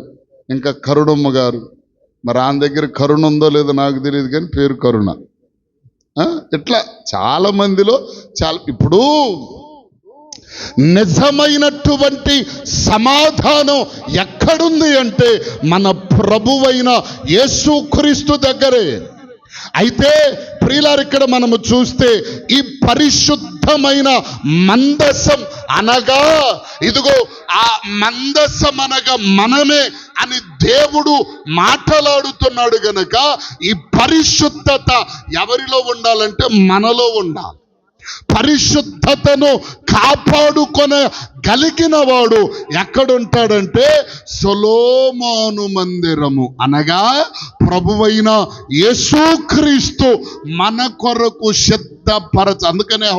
ఇంకా కరుణమ్మ గారు. మరి ఆయన దగ్గర కరుణ ఉందో లేదో నాకు తెలియదు, కానీ పేరు కరుణ. ఇట్లా చాలా మందిలో చాలా. ఇప్పుడు నిజమైనటువంటి సమాధానం ఎక్కడుంది అంటే మన ప్రభువైన యేసుక్రీస్తు దగ్గరే. అయితే ప్రియులారు, ఇక్కడ మనము చూస్తే ఈ పరిశుద్ధమైన మందసం అనగా ఇదిగో ఆ మందసం అనగా మనమే అని దేవుడు మాట్లాడుతున్నాడు గనక ఈ పరిశుద్ధత ఎవరిలో ఉండాలంటే మనలో ఉండాలి. పరిశుద్ధతను కాపాడుకొనగలిగిన వాడు ఎక్కడుంటాడంటే సొలొమోను మందిరము, అనగా ప్రభువైన యేసుక్రీస్తు మన కొరకు సిద్ధపరచ. అందుకనే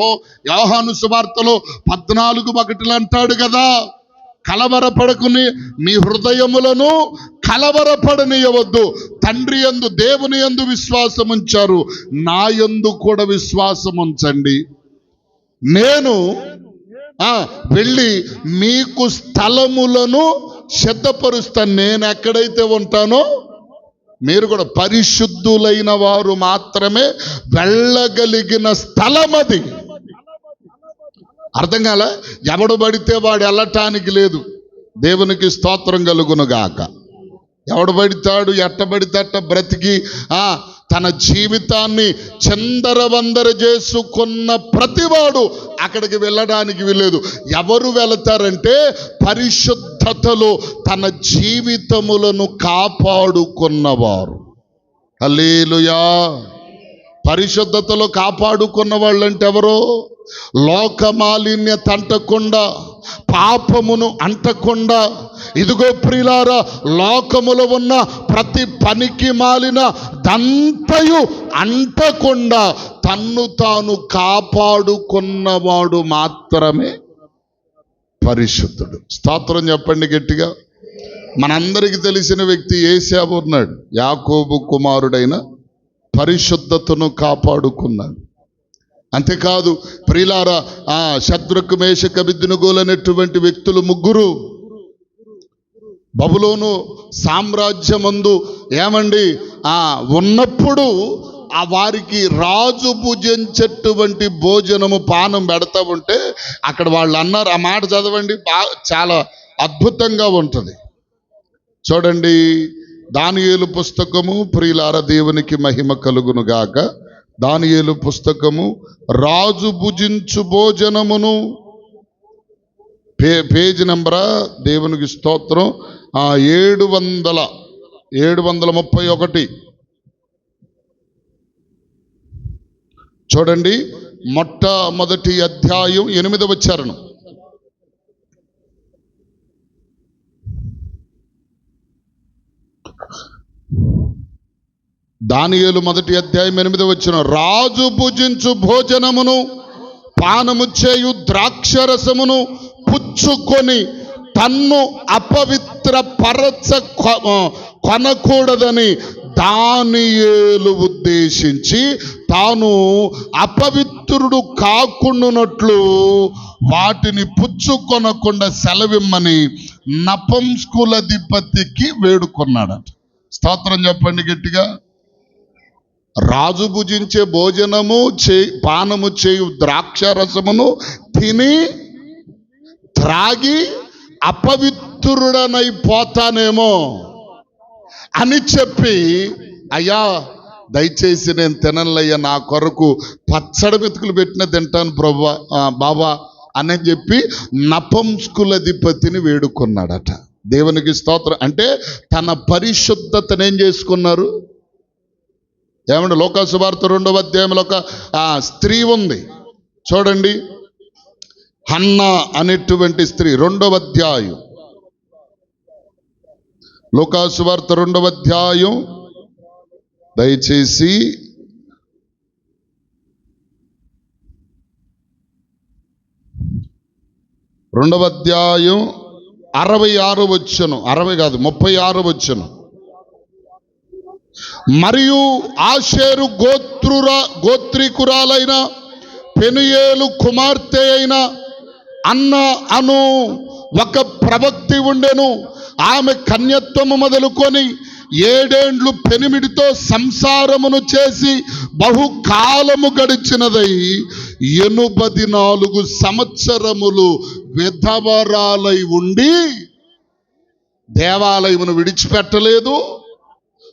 యోహాను సువార్తలో 14:1 అంటాడు కదా, కలవరపడకుని మీ హృదయములను కలవరపడనీయవద్దు. తండ్రి యందు దేవుని యందు విశ్వాసం ఉంచారు, నా యందు కూడా విశ్వాసం ఉంచండి. నేను వెళ్ళి మీకు స్థలములను సిద్ధపరుస్తాను. నేను ఎక్కడైతే ఉంటానో మీరు కూడా పరిశుద్ధులైన వారు మాత్రమే వెళ్ళగలిగిన స్థలం అది. అర్థం కాల? ఎవడు పడితే వాడు వెళ్ళటానికి లేదు. దేవునికి స్తోత్రం కలుగునుగాక. ఎవడు పడితాడు, ఎట్టబడితే అట్ట బ్రతికి తన జీవితాన్ని చిందరవందర చేసుకున్న ప్రతివాడు అక్కడికి వెళ్ళడానికి వీలేదు. ఎవరు వెళతారంటే పరిశుద్ధతలో తన జీవితములను కాపాడుకున్నవారు. హల్లెలూయా. పరిశుద్ధతలో కాపాడుకున్న వాళ్ళంటే ఎవరో? లోకమాలిన్యత అంటకుండా, పాపమును అంటకుండా, ఇదిగో ప్రియులారా, లోకములో ఉన్న ప్రతి పనికి మాలిన దంతయు అంటకుండా తన్ను తాను కాపాడుకున్నవాడు మాత్రమే పరిశుద్ధుడు. స్తోత్రం చెప్పండి గట్టిగా. మనందరికీ తెలిసిన వ్యక్తి ఏశావు ఉన్నాడు. యాకోబు కుమారుడైన పరిశుద్ధతను కాపాడుకున్నాడు. అంతేకాదు ప్రియులారా, శద్రకు మేషక అబేద్నెగోలు అనేటువంటి వ్యక్తులు ముగ్గురు బబులోను సామ్రాజ్యమందు ఉన్నప్పుడు వారికి రాజు భుజించేటువంటి భోజనము పానం పెడతా ఉంటే అక్కడ వాళ్ళు అన్నారు, ఆ మాట చదవండి, చాలా అద్భుతంగా ఉంటుంది. చూడండి, దానియేలు పుస్తకము, ప్రియులారా దేవునికి మహిమ కలుగును గాక. దానియేలు పుస్తకము, రాజు భుజించు భోజనమును, పేజీ నంబరా దేవునికి స్తోత్రం, 731. చూడండి, మొట్టమొదటి అధ్యాయం 8వ చరణం. దానియేలు మొదటి అధ్యాయం 8వ వచనం. రాజు భుజించు భోజనమును పానము చేయు ద్రాక్షరసమును పుచ్చుకొని తన్ను అపవిత్ర పరచ కొనకూడదని దానియేలు ఉద్దేశించి తాను అపవిత్రుడు కాకుండానట్లు వాటిని పుచ్చుకొనకుండా సెలవిమ్మని నపుంసకులధిపతికి వేడుకొన్నాడట. స్తోత్రం చెప్పండి గట్టిగా. రాజు భుజించే భోజనము పానము చేయు ద్రాక్షరసమును తిని త్రాగి అపవిత్రుడనైపోతానేమో అని చెప్పి, అయ్యా దయచేసి నేను తినలయ్యా, నా కొరకు పచ్చడి మెతుకులు పెట్టిన తింటాను బాబా అని చెప్పి నపుంసకులధిపతిని వేడుకున్నాడట. దేవునికి స్తోత్రం. అంటే తన పరిశుద్ధతను ఏం చేసుకున్నారు? ఏమంటే లూకా సువార్త 2వ అధ్యాయంలో ఒక స్త్రీ ఉంది చూడండి, హన్నా అనేటువంటి స్త్రీ. 2వ అధ్యాయం లూకా సువార్త 2వ అధ్యాయం, దయచేసి 2వ అధ్యాయం 66వ వచనం, 60 కాదు 36వ వచనం. మరియు ఆషేరు గోత్రికురాలైన పెనుయేలు కుమార్తె అయిన అన్న అను ఒక ప్రవక్తి ఉండెను. ఆమె కన్యత్వము మొదలుకొని 7 ఏండ్లు పెనిమిడితో సంసారమును చేసి బహుకాలము గడిచినదై 84 సంవత్సరములు విధవరాలై ఉండి దేవాలయమును విడిచిపెట్టలేదు,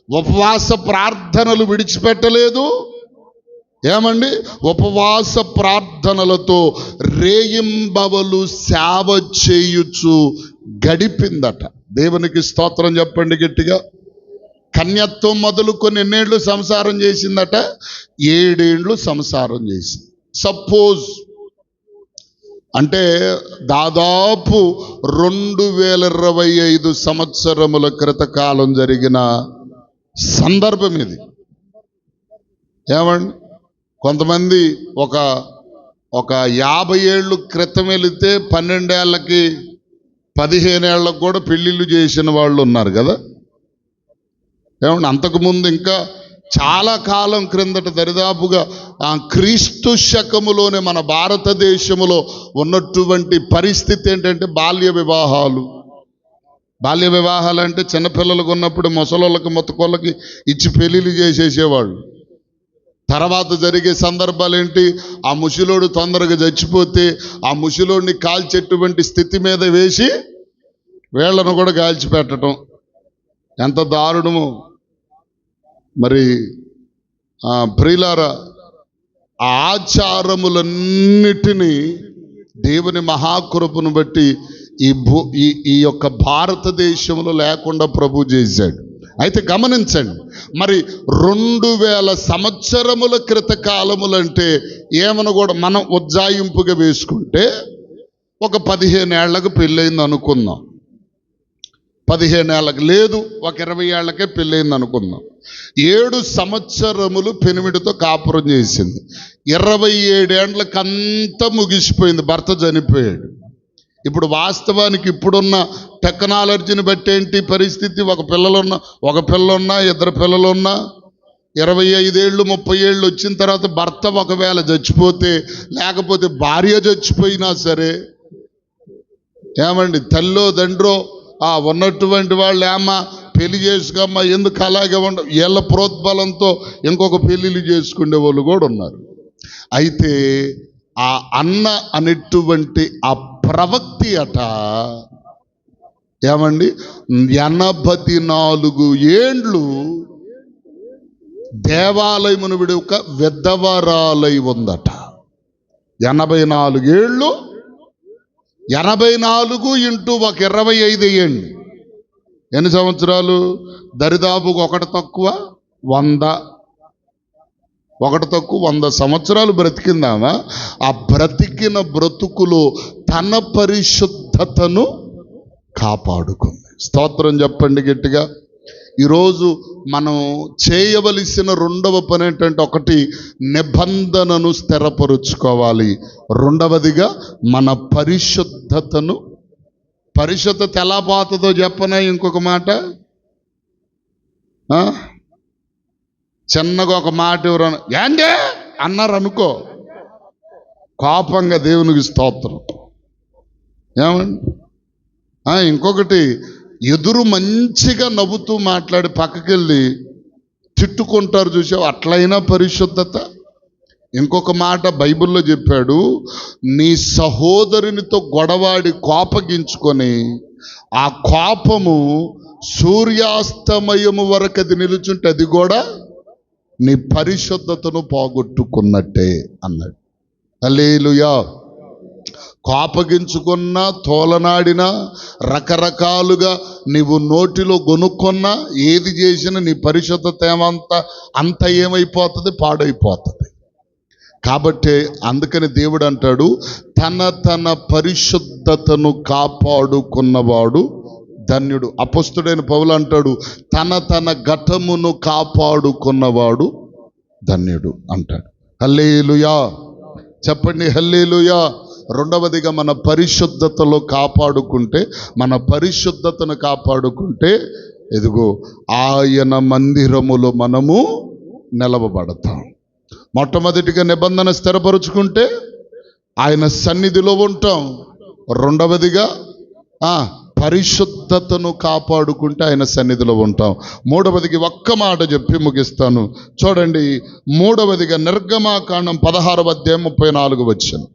ఉపవాస ప్రార్థనలు విడిచిపెట్టలేదు. ఏమండి? ఉపవాస ప్రార్థనలతో రేయింబవలు సేవ చేయుచు గడిపిందట. దేవునికి స్తోత్రం చెప్పండి గట్టిగా. కన్యత్వం మొదలుకొని ఎన్నేళ్ళు సంసారం చేసిందట? 7 ఏండ్లు సంసారం చేసింది. సపోజ్ అంటే దాదాపు 2025 సంవత్సరముల క్రితకాలం జరిగిన సందర్భం ఇది. ఏమండి, కొంతమంది ఒక 50 ఏళ్ళు క్రితం వెళితే 12 ఏళ్ళకి 15 ఏళ్ళకు కూడా పెళ్ళిళ్ళు చేసిన వాళ్ళు ఉన్నారు కదా. ఏమండి, అంతకుముందు ఇంకా చాలా కాలం క్రిందట దరిదాపుగా క్రీస్తు శకములోనే మన భారతదేశంలో ఉన్నటువంటి పరిస్థితి ఏంటంటే బాల్య వివాహాలు అంటే చిన్నపిల్లలకు ఉన్నప్పుడు ముసలోళ్ళకి మొత్తకోళ్ళకి ఇచ్చి పెళ్ళిళ్ళు చేసేసేవాళ్ళు. తర్వాత జరిగే సందర్భాలు ఏంటి, ఆ ముసలోడు తొందరగా చచ్చిపోతే ఆ ముసలోడిని కాల్చేటువంటి స్థితి మీద వేసి వీళ్ళను కూడా కాల్చిపెట్టడం. ఎంత దారుణము. మరి ప్రియులారా, ఆచారములన్నిటినీ దేవుని మహాకృపను బట్టి ఈ యొక్క భారతదేశంలో లేకుండా ప్రభు చేశాడు. అయితే గమనించండి, మరి 2000 సంవత్సరముల క్రిత కాలములంటే ఏమని కూడా మనం ఉజ్జాయింపుగా వేసుకుంటే ఒక 15 ఏళ్లకు పెళ్ళయింది అనుకుందాం. 15 ఏళ్ళకి లేదు, ఒక 20 ఏళ్లకే పెళ్ళయింది అనుకుందాం. 7 సంవత్సరములు పెనిమిడితో కాపురం చేసింది. 27 ఏళ్ళకంతా ముగిసిపోయింది, భర్త చనిపోయాడు. ఇప్పుడు వాస్తవానికి ఇప్పుడున్న టెక్నాలజీని బట్టి ఏంటి పరిస్థితి, ఒక పిల్లున్నా 2 పిల్లలున్నా 25 ఏళ్ళు 30 ఏళ్ళు వచ్చిన తర్వాత భర్త ఒకవేళ చచ్చిపోతే, లేకపోతే భార్య చచ్చిపోయినా సరే, ఏమండి, తల్లో తండ్రో ఉన్నటువంటి వాళ్ళు ఏమా పెళ్లి చేసుకోమ్మా, ఎందుకు అలాగే వీళ్ళ ప్రోద్బలంతో ఇంకొక పెళ్ళిళ్ళు చేసుకునే వాళ్ళు కూడా ఉన్నారు. అయితే ఆ అన్న అనేటువంటి ఆ ప్రవక్తి అట, ఏమండి, 84 ఏండ్లు దేవాలయమును విడి ఒక విధవరాలై ఉందట. 84 ఏళ్ళు, 84 ఇంటూ ఒక 25 ఏండ్లు ఎన్ని సంవత్సరాలు? దరిదాపుకు 1 తక్కువ 100 సంవత్సరాలు బ్రతికిందామా. ఆ బ్రతికిన బ్రతుకులో తన పరిశుద్ధతను కాపాడుకుంది. స్తోత్రం చెప్పండి గట్టిగా. ఈరోజు మనం చేయవలసిన 2వ పని ఏంటంటే, 1 నిబంధనను స్థిరపరుచుకోవాలి. 2వదిగా మన పరిశుద్ధత ఎలా పోతుందో చెప్పనా. ఇంకొక మాట, చిన్నగా ఒక మాట ఎవరన్నా ఏంటే అన్నారు అనుకో, కోపంగా దేవునికి స్తోత్రం. ఏమండి, ఇంకొకటి, ఎదురు మంచిగా నవ్వుతూ మాట్లాడి పక్కకెళ్ళి తిట్టుకుంటారు చూసావు, అట్లయినా పరిశుద్ధత. ఇంకొక మాట బైబిల్లో చెప్పాడు, నీ సహోదరునితో గొడవాడి కోపగించుకొని ఆ కోపము సూర్యాస్తమయము వరకు అది నిలుచుంటే అది కూడా నీ పరిశుద్ధతను పోగొట్టుకున్నట్టే అన్నాడు. హల్లెలూయా. కోపగించుకున్నా, తోలనాడినా, రకరకాలుగా నీవు నోటిలో గొనుక్కున్నా, ఏది చేసినా నీ పరిశుద్ధత అంత ఏమైపోతుంది, పాడైపోతుంది. కాబట్టి అందుకని దేవుడు అంటాడు, తన పరిశుద్ధతను కాపాడుకున్నవాడు ధన్యుడు. అపొస్తలుడైన పౌలు అంటాడు, తన ఘటమును కాపాడుకున్నవాడు ధన్యుడు అంటాడు. హల్లెలూయా చెప్పండి, హల్లెలూయా. 2వదిగా మన పరిశుద్ధతను కాపాడుకుంటే ఎదుగో ఆయన మందిరములో మనము నిలవబడతాం. మొట్టమొదటిగా నిబంధన స్థిరపరుచుకుంటే ఆయన సన్నిధిలో ఉంటాం. 2వదిగా పరిశుద్ధతను కాపాడుకుంటే ఆయన సన్నిధిలో ఉంటాం. 3వదికి ఒక్క మాట చెప్పి ముగిస్తాను. చూడండి, 3వదిగా నిర్గమాకాండం 16వ అధ్యాయం 34 వచనం.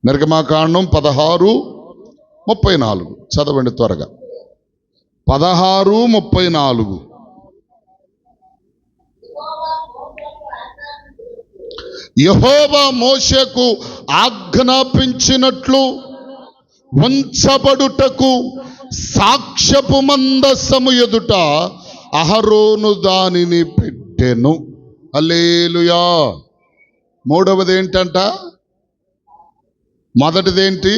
నిర్గమాకాండం 16:34 చదవండి త్వరగా. 16:34. యెహోవా మోషేకు ఆజ్ఞాపించినట్లు ఉంచబడుటకు సాక్ష్యపు మందసము ఎదుట అహరోను దానిని పెట్టెను. హల్లెలూయా. మూడవది ఏంటంట? మొదటిదేంటి?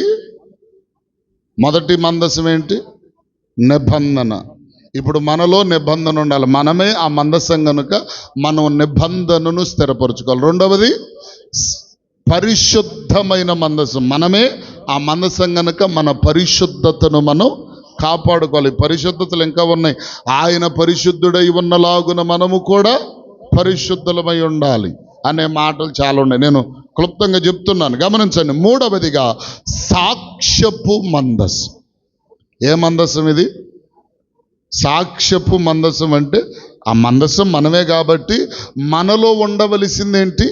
మొదటి మందసం ఏంటి? నిబంధన. ఇప్పుడు మనలో నిబంధన ఉండాలి. మనమే ఆ మందసం కనుక మనం నిబంధనను స్థిరపరచుకోవాలి. రెండవది పరిశుద్ధమైన మందసం. మనమే ఆ మందసం కనుక మన పరిశుద్ధతను మనం కాపాడుకోవాలి. పరిశుద్ధతలు ఇంకా ఉన్నాయి. ఆయన పరిశుద్ధుడై ఉన్నలాగున మనము కూడా పరిశుద్ధులమై ఉండాలి అనే మాటలు చాలా ఉన్నాయి. నేను క్లుప్తంగా చెప్తున్నాను, గమనించండి. మూడవదిగా సాక్ష్యపు మందసం. ఏ మందసం ఇది? సాక్ష్యపు మందసం. అంటే ఆ మందసం మనమే కాబట్టి మనలో ఉండవలసిందేంటి?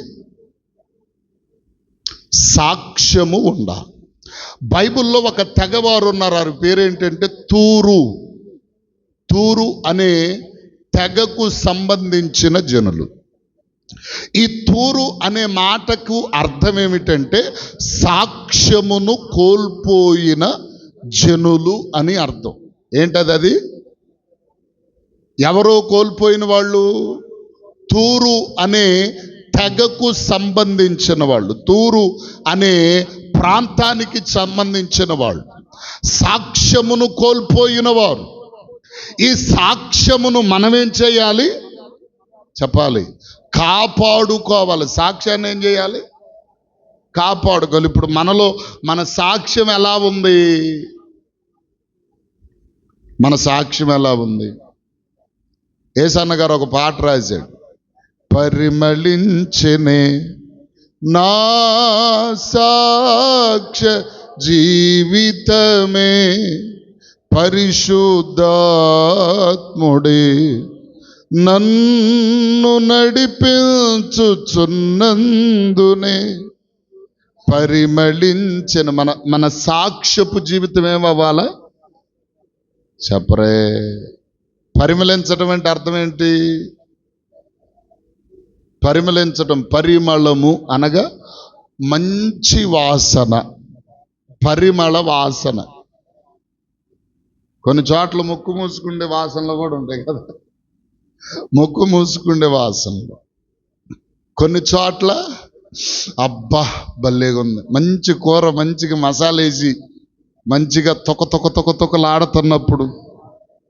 సాక్ష్యము ఉండాలి. బైబిల్లో ఒక తెగవారు ఉన్నారు. వారి పేరేంటంటే తూరు. తూరు అనే తెగకు సంబంధించిన జనులు. ఈ తూరు అనే మాటకు అర్థం ఏమిటంటే సాక్ష్యమును కోల్పోయిన జనులు అని అర్థం. ఏంటది? అది ఎవరో కోల్పోయిన వాళ్ళు. తూరు అనే తెగకు సంబంధించిన వాళ్ళు, తూరు అనే ప్రాంతానికి సంబంధించిన వాళ్ళు, సాక్ష్యమును కోల్పోయిన వారు. ఈ సాక్ష్యమును మనమేం చేయాలి? చెప్పాలి. కాపాడుకోవాలి. సాక్ష్యాన్ని ఏం చేయాలి? కాపాడుకోవాలి. ఇప్పుడు మనలో మన సాక్ష్యం ఎలా ఉంది? మన సాక్ష్యం ఎలా ఉంది? యేసన్న గారు ఒక పాట రాశాడు. పరిమళించెనే నా సాక్ష్య జీవితమే, పరిశుద్ధాత్ముడే నన్ను నడిపించుచున్నందునే. పరిమళించిన మన సాక్ష్యపు జీవితం ఏమవ్వాలా? చెప్పరే. పరిమళించడం అంటే అర్థం ఏంటి? పరిమళించటం, పరిమళము అనగా మంచి వాసన, పరిమళ వాసన. కొన్ని చోట్ల ముక్కు మూసుకుండే వాసనలు కూడా ఉంటాయి కదా, ముక్కు మూసుకుండే వాసనలు. కొన్ని చోట్ల అబ్బా భలేగా ఉంది, మంచి కూర మంచిగా మసాలా వేసి మంచిగా తొక్కలాడుతున్నప్పుడు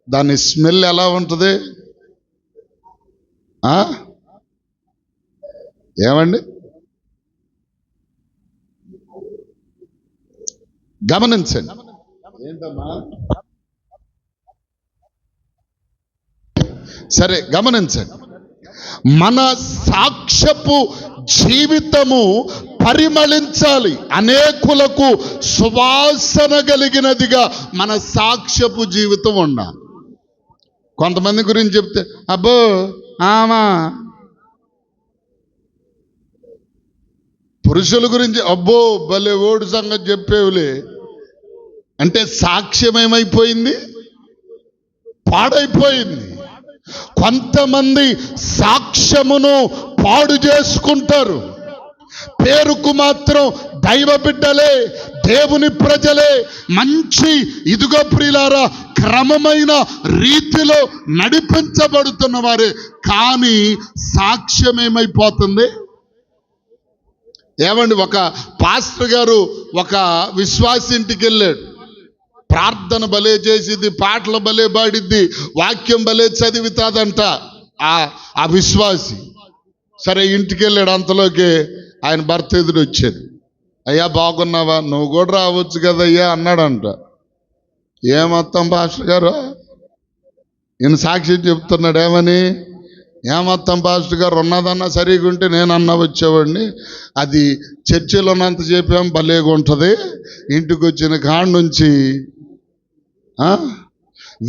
దాని స్మెల్ ఎలా ఉంటుంది? ఏమండి? గమనించండి. ఏంటమ్మా? సరే, గమనించండి. మన సాక్ష్యపు జీవితము పరిమళించాలి. అనేకులకు సువాసన కలిగినదిగా మన సాక్ష్యపు జీవితం ఉండాలి. కొంతమంది గురించి చెప్తే అబ్బో ఆమా, పురుషుల గురించి అబ్బో భలే ఓడి సంగతి చెప్పేవులే అంటే సాక్ష్యం ఏమైపోయింది? పాడైపోయింది. కొంతమంది సాక్ష్యమును పాడు చేసుకుంటారు. పేరుకు మాత్రం దైవ బిడ్డలే, దేవుని ప్రజలే, మంచి ఇదిగో ప్రియులారా క్రమమైన రీతిలో నడిపించబడుతున్న వారే, కానీ సాక్ష్యం ఏమైపోతుంది? ఏమండి, ఒక పాస్టర్ గారు ఒక విశ్వాసి ఇంటికి వెళ్ళాడు. ప్రార్థన భలే చేసిద్ది, పాటలు భలే పాడిద్ది, వాక్యం భలే చదివితాదంట ఆ విశ్వాసి. సరే, ఇంటికి వెళ్ళాడు. అంతలోకి ఆయన భర్త ఎదురు వచ్చేది. అయ్యా బాగున్నావా? నువ్వు కూడా రావచ్చు కదయ్యా అన్నాడంట. ఏమొత్తం పాస్టర్ గారు? ఈయన సాక్ష్యం చెప్తున్నాడు. ఏమని? ఏమొత్తం పాస్టర్ గారు, ఉన్నదన్నా సరిగా ఉంటే నేనన్నా వచ్చేవాడిని. అది చర్చిలో ఉన్నంత చెప్పాం భలేగా ఉంటుంది, ఇంటికి వచ్చిన కాడ నుంచి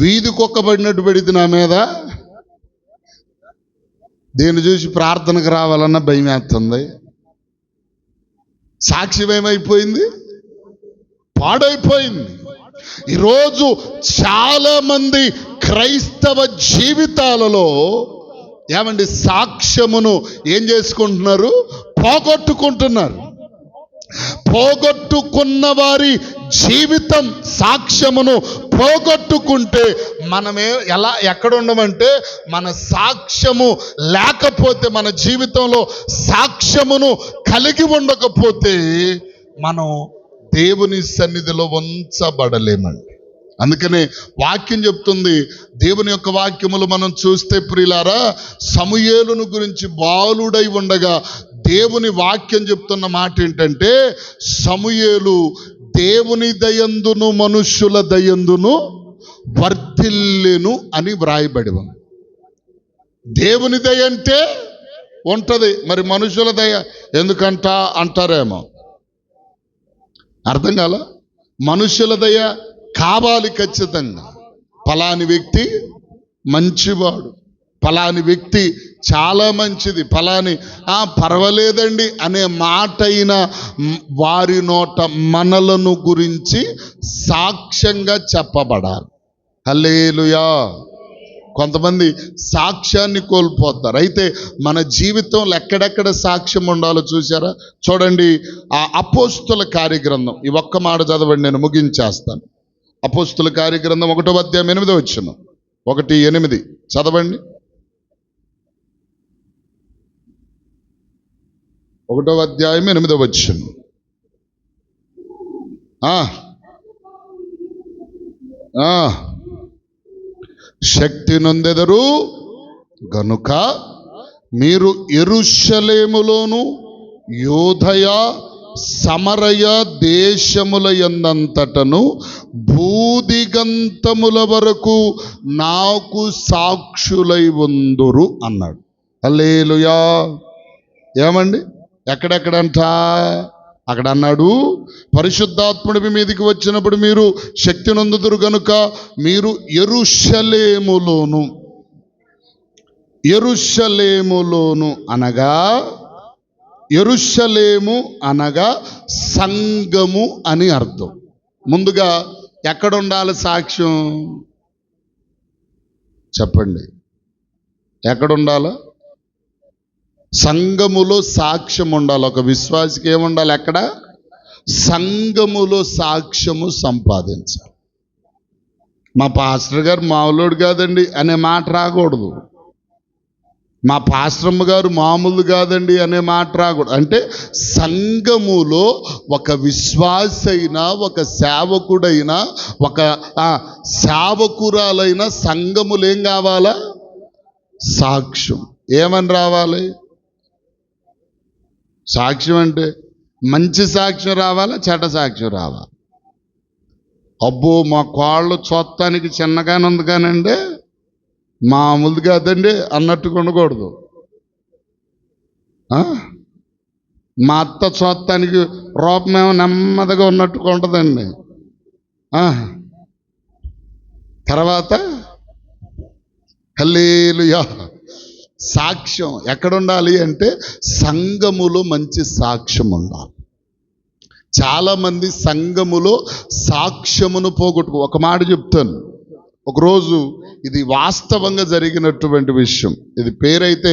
వీధి కుక్కబడినట్టు పడింది నా మీద. దీన్ని చూసి ప్రార్థనకు రావాలన్న భయం వేస్తుంది. సాక్ష్యం ఏమైపోయింది? పాడైపోయింది. ఈరోజు చాలా మంది క్రైస్తవ జీవితాలలో ఏమండి సాక్ష్యమును ఏం చేసుకుంటున్నారు? పోగొట్టుకుంటున్నారు. పోగొట్టుకున్న వారి జీవితం సాక్ష్యమును పోగొట్టుకుంటే మనమే ఎక్కడ ఉండమంటే, మన సాక్ష్యము లేకపోతే, మన జీవితంలో సాక్ష్యమును కలిగి ఉండకపోతే మనం దేవుని సన్నిధిలో ఉంచబడలేమండి. అందుకనే వాక్యం చెప్తుంది, దేవుని యొక్క వాక్యములు మనం చూస్తే ప్రియులారా, సమూయేలును గురించి బాలుడై ఉండగా దేవుని వాక్యం చెప్తున్న మాట ఏంటంటే, సమూయేలు దేవుని దయందును మనుష్యుల దయందును వర్ధిల్లెను అని వ్రాయబడి ఉంది. దేవుని దయ అంటే ఉంటది, మరి మనుషుల దయ ఎందుకంట అంటారేమో. అర్థం కాల? మనుషుల దయ కావాలి ఖచ్చితంగా. ఫలాని వ్యక్తి మంచివాడు, ఫలాని వ్యక్తి చాలా మంచిది, ఫలాని పర్వాలేదండి అనే మాట అయినా వారి నోట మనలను గురించి సాక్ష్యంగా చెప్పబడాలి. హల్లెలూయా. కొంతమంది సాక్ష్యాన్ని కోల్పోతారు. అయితే మన జీవితంలో ఎక్కడెక్కడ సాక్ష్యం ఉండాలో చూసారా? చూడండి, ఆ అపోస్తుల కార్యగ్రంథం, ఈ ఒక్క మాట చదవండి, నేను ముగించేస్తాను. అపోస్తుల కార్యగ్రంథం 1వ అధ్యాయం 8వ వచనం, 1:8 చదవండి. 1వ అధ్యాయం 8వ వచనం. శక్తి నొందెదరు గనుక మీరు యెరూషలేములోను యోదయ సమరయ దేశముల యందంతటను భూదిగంతముల వరకు నాకు సాక్షులై ఉందురు అన్నాడు. హల్లెలూయా. ఏమండి, ఎక్కడెక్కడంట? అక్కడ అన్నాడు, పరిశుద్ధాత్ముడి మీ మీదికి వచ్చినప్పుడు మీరు శక్తి నొందుదురు గనుక మీరు యెరూషలేములోను అనగా, యెరూషలేము అనగా సంఘము అని అర్థం. ముందుగా ఎక్కడ ఉండాలి సాక్ష్యం? చెప్పండి, ఎక్కడ ఉండాలి? సంఘములో సాక్ష్యం ఉండాలి. ఒక విశ్వాసికి ఏముండాలి? ఎక్కడ? సంఘములో సాక్ష్యము సంపాదించాలి. మా పాస్టర్ గారు మామూలుడు కాదండి అనే మాట రాకూడదు. మా పాస్టరమ్మ గారు మామూలు కాదండి అనే మాట రాకూడదు. అంటే సంఘములో ఒక విశ్వాసైనా, ఒక సేవకుడైనా, ఒక సేవకురాలైన సంఘములు ఏం కావాలా? సాక్ష్యం. ఏమని రావాలి సాక్ష్యం? అంటే మంచి సాక్ష్యం రావాలా, చెడ్డ సాక్ష్యం రావాలి? అబ్బో మా కాళ్ళు చూడటానికి చిన్నగానే ఉంది కానండి మామూలు కాదండి అన్నట్టుగా ఉండకూడదు. మా అత్త చూడటానికి రూపమేమో నెమ్మదిగా ఉన్నట్టుగా ఉంటుందండి. తర్వాత హల్లెలూయా. సాక్ష్యం ఎక్కడ ఉండాలి అంటే సంఘములో మంచి సాక్ష్యం ఉండాలి. చాలామంది సంఘములో సాక్ష్యమును పోగొట్టుకో. ఒక మాట చెప్తాను, ఒకరోజు ఇది వాస్తవంగా జరిగినటువంటి విషయం. ఇది పేరైతే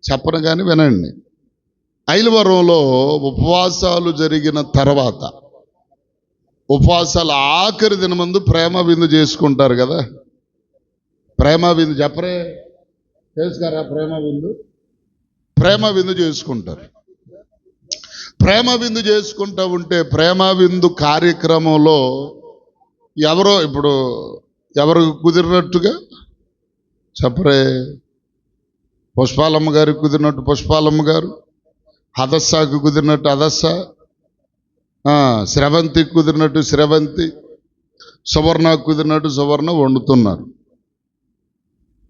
చెప్పను కానీ వినండి. ఐలవరంలో ఉపవాసాలు జరిగిన తర్వాత, ఉపవాసాలు ఆఖరి దినమందు ప్రేమ విందు చేసుకుంటారు కదా. ప్రేమ విందు చెప్పరే, తెలుసుకారా? ప్రేమ విందు చేసుకుంటారు. ప్రేమ విందు చేసుకుంటూ ఉంటే ప్రేమ విందు కార్యక్రమంలో ఎవరు కుదిరినట్టుగా చెప్పరే, పుష్పాలమ్మ గారికి కుదిరినట్టు పుష్పాలమ్మ గారు, హదస్సాకు కుదిరినట్టు హదస్స, స్రవంతికి కుదిరినట్టు స్రవంతి, సువర్ణకు కుదిరినట్టు సువర్ణ వండుతున్నారు.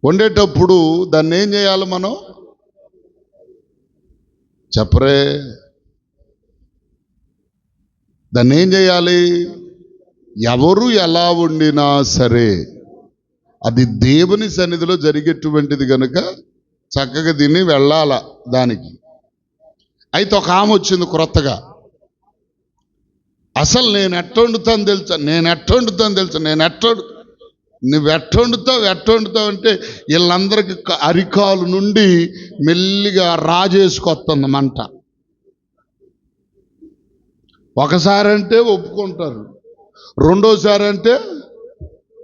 వండేటప్పుడు దాన్ని ఏం చేయాలి మనం? చెప్పరే, దాన్ని ఏం చేయాలి? ఎవరు ఎలా వండినా సరే అది దేవుని సన్నిధిలో జరిగేటువంటిది కనుక చక్కగా దీన్ని వెళ్ళాల దానికి. అయితే ఒక ఆమె వచ్చింది క్రొత్తగా. అసలు నేను ఎట్టొండుతాను తెలుసా, నువ్వు ఎట్టొండుతావు అంటే వీళ్ళందరికీ అరికాలు నుండి మెల్లిగా రాజేసుకొస్తుంది మంట. ఒకసారి అంటే ఒప్పుకుంటారు, రెండోసారి అంటే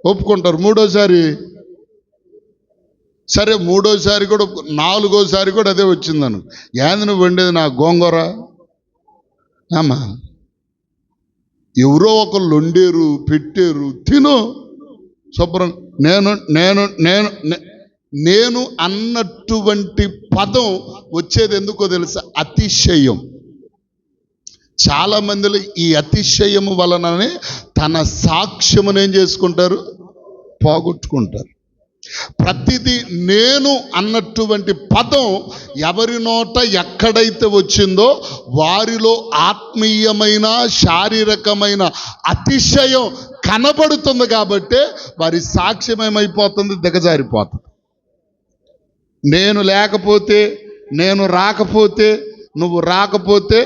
ఒప్పుకుంటారు, మూడోసారి సరే, మూడోసారి కూడా నాలుగోసారి కూడా అదే వచ్చిందను. ఏంది నువ్వు వండేది? నా గోంగూర. అమ్మా, ఎవరో ఒకళ్ళు వండారు, పెట్టారు, తిను శుభ్రం. నేను నేను నేను నేను అన్నటువంటి పదం వచ్చేది ఎందుకో తెలుసా? అతిశయం. చాలా మందిలో ఈ అతిశయము వలననే తన సాక్ష్యమును ఏం చేసుకుంటారు? పోగొట్టుకుంటారు. ప్రతిదీ నేను అన్నటువంటి పదం ఎవరి నోట ఎక్కడైతే వచ్చిందో వారిలో ఆత్మీయమైన శారీరకమైన అతిశయం కనబడుతుంది. కాబట్టి వారి సాక్ష్యం ఏమైపోతుంది? దిగజారిపోతుంది. నేను లేకపోతే, నేను రాకపోతే, నువ్వు రాకపోతే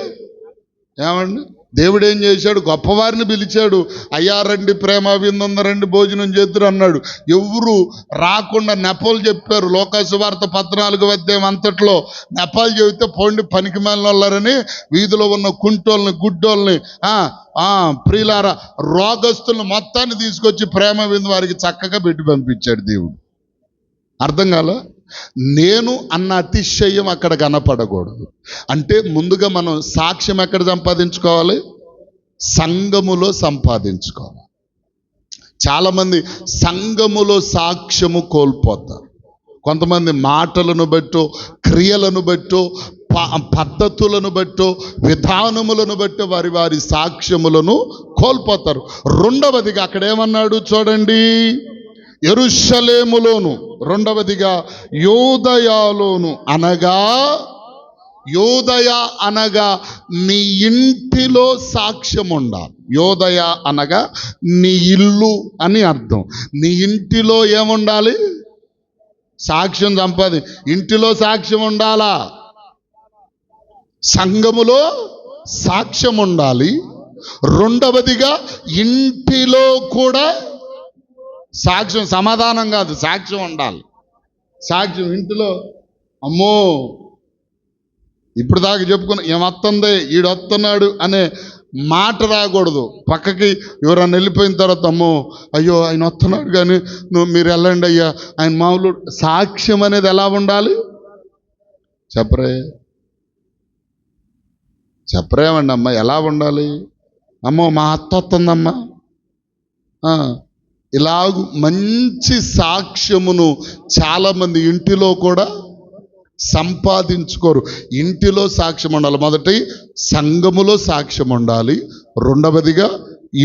ఏమండి, దేవుడు ఏం చేశాడు? గొప్పవారిని పిలిచాడు. అయ్యా రండి, ప్రేమ విందుంద రండి, భోజనం చేద్దరు అన్నాడు. ఎవరు రాకుండా నెపలు చెప్పారు. లోకాసువార్త 14 అంతట్లో నెపాలు చెబితే పోండి పనికి మాలినోళ్ళని వీధిలో ఉన్న కుంటోళ్ళని, గుడ్డోళ్ళని, ప్రియులారా, రోగస్తులను మొత్తాన్ని తీసుకొచ్చి ప్రేమ విందు వారికి చక్కగా పెట్టి పంపించాడు దేవుడు. అర్థం కాల? నేను అన్న అతిశయం అక్కడ కనపడకూడదు. అంటే ముందుగా మనం సాక్ష్యం ఎక్కడ సంపాదించుకోవాలి? సంఘములో సంపాదించుకోవాలి. చాలామంది సంఘములో సాక్ష్యము కోల్పోతారు. కొంతమంది మాటలను బట్టో, క్రియలను బట్టో, పద్ధతులను బట్టో, విధానములను బట్టో వారి వారి సాక్ష్యములను కోల్పోతారు. రెండవదిగా అక్కడ ఏమన్నాడు చూడండి, యెరూషలేములోను, రెండవదిగా యోదయలోను, అనగా యోదయ అనగా నీ ఇంటిలో సాక్ష్యం ఉండాలి. యోదయ అనగా నీ ఇల్లు అని అర్థం. నీ ఇంటిలో ఏముండాలి? సాక్ష్యం ఇంటిలో సాక్ష్యం ఉండాలా? సంఘములో సాక్ష్యం ఉండాలి. రెండవదిగా ఇంటిలో కూడా సాక్ష్యం, సమాధానం కాదు, సాక్ష్యం ఉండాలి. సాక్ష్యం ఇంటిలో, అమ్మో ఇప్పుడు దాకా చెప్పుకున్న ఏమొస్తుంది, ఈడొస్తున్నాడు అనే మాట రాకూడదు. పక్కకి ఎవరన్నా వెళ్ళిపోయిన తర్వాత, అమ్మో అయ్యో ఆయన వస్తున్నాడు కానీ మీరు వెళ్ళండి అయ్యా, ఆయన మామూలు. సాక్ష్యం అనేది ఎలా ఉండాలి? చెప్పరేమండి అమ్మ, ఎలా ఉండాలి? అమ్మో మా అత్త వస్తుందమ్మా, ఇలాగూ మంచి సాక్ష్యమును చాలామంది ఇంటిలో కూడా సంపాదించుకోరు. ఇంటిలో సాక్ష్యం ఉండాలి. మొదటి సంఘములో సాక్ష్యం ఉండాలి. రెండవదిగా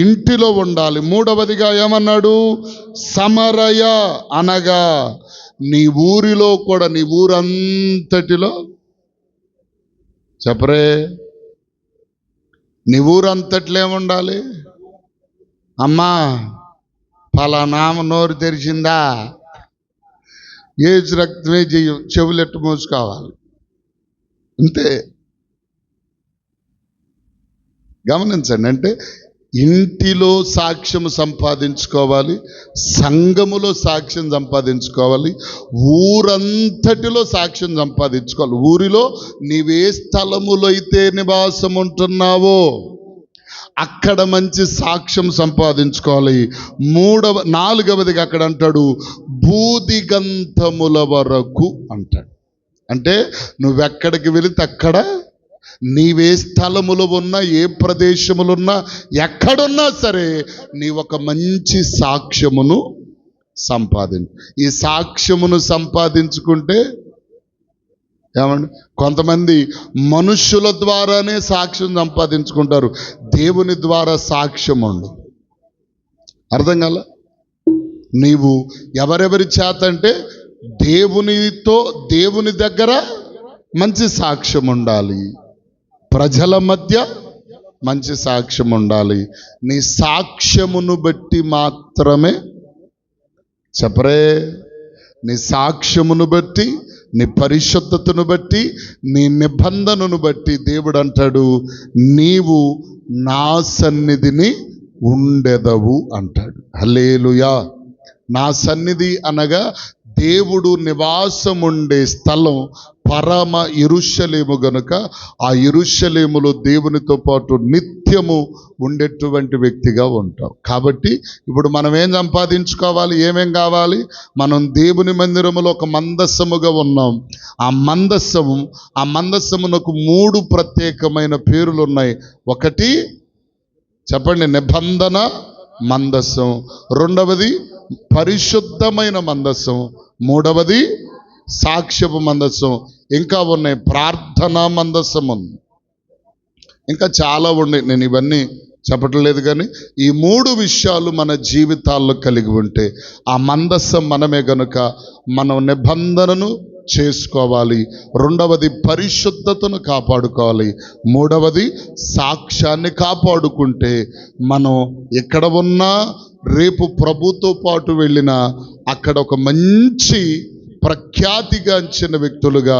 ఇంటిలో ఉండాలి. మూడవదిగా ఏమన్నాడు? సమరయ అనగా నీ ఊరిలో కూడా, నీ ఊరంతటిలో నీ ఊరంతట్లో ఏముండాలి? అమ్మా ఫలానామ నోరు తెరిచిందా, ఏజ్ రక్తమే చెవులెట్టు మోసుకోవాలి. అంతే. గమనించండి. అంటే ఇంటిలో సాక్ష్యం సంపాదించుకోవాలి, సంఘములో సాక్ష్యం సంపాదించుకోవాలి, ఊరంతటిలో సాక్ష్యం సంపాదించుకోవాలి. ఊరిలో నీవే స్థలములో అయితే నివాసం ఉంటున్నావో అక్కడ మంచి సాక్ష్యం సంపాదించుకోవాలి. నాలుగవదిగా అక్కడ అంటాడు భూదిగంతముల వరకు అంటాడు. అంటే నువ్వెక్కడికి వెళితే అక్కడ, నీవే స్థలములు ఉన్నా, ఏ ప్రదేశములున్నా, ఎక్కడున్నా సరే నీ ఒక మంచి సాక్ష్యమును ఈ సాక్ష్యమును సంపాదించుకుంటే ఏమండి, కొంతమంది మనుష్యుల ద్వారానే సాక్ష్యం సంపాదించుకుంటారు, దేవుని ద్వారా సాక్ష్యం ఉండదు. అర్థం కాల? నీవు ఎవరెవరి చేత అంటే దేవుని దగ్గర మంచి సాక్ష్యం ఉండాలి, ప్రజల మధ్య మంచి సాక్ష్యం ఉండాలి. నీ సాక్ష్యమును బట్టి మాత్రమే నీ సాక్ష్యమును బట్టి, నీ పరిశుద్ధతను బట్టి, నీ నిబంధనను బట్టి దేవుడు అంటాడు నీవు నా సన్నిధిని ఉండెదవు అంటాడు. హల్లెలూయా. నా సన్నిధి అనగా దేవుడు నివాసం ఉండే స్థలం, పరమ యెరూషలేము గనుక ఆ యెరూషలేములో దేవునితో పాటు నిత్యము ఉండేటువంటి వ్యక్తిగా ఉంటాం. కాబట్టి ఇప్పుడు మనం ఏం సంపాదించుకోవాలి, ఏమేం కావాలి? మనం దేవుని మందిరములో ఒక మందస్సముగా ఉన్నాం. ఆ మందస్సమునకు 3 ప్రత్యేకమైన పేర్లు ఉన్నాయి. ఒకటి చెప్పండి, నిబంధన మందస్సం. రెండవది పరిశుద్ధమైన మందస్సం. మూడవది సాక్ష్యపు మందస్సం. ఇంకా ఉన్నాయి, ప్రార్థనా మందస్సం ఉంది. ఇంకా చాలా ఉన్నాయి, నేను ఇవన్నీ చెప్పట్లేదు. కానీ ఈ 3 విషయాలు మన జీవితాల్లో కలిగి ఉంటే ఆ మందస్సం మనమే గనుక మనం నిబంధనను చేసుకోవాలి. రెండవది పరిశుద్ధతను కాపాడుకోవాలి. మూడవది సాక్ష్యాన్ని కాపాడుకుంటే మనం ఎక్కడ ఉన్నా, రేపు ప్రభుతో పాటు వెళ్ళినా అక్కడ ఒక మంచి ప్రఖ్యాతిగాంచిన వ్యక్తులుగా,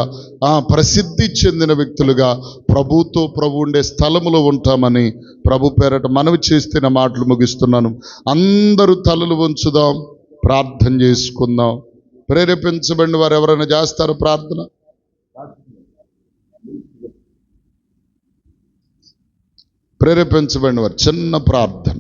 ప్రసిద్ధి చెందిన వ్యక్తులుగా ప్రభు ఉండే స్థలములో ఉంటామని ప్రభు పేరట మనవి చేస్తున్న మాటలు ముగిస్తున్నాను. అందరూ తలలు వంచుదాం, ప్రార్థన చేసుకుందాం. ప్రేరేపించబడిన వారు ఎవరైనా చేస్తారు ప్రార్థన? ప్రేరేపించబడిన వారు చిన్న ప్రార్థన.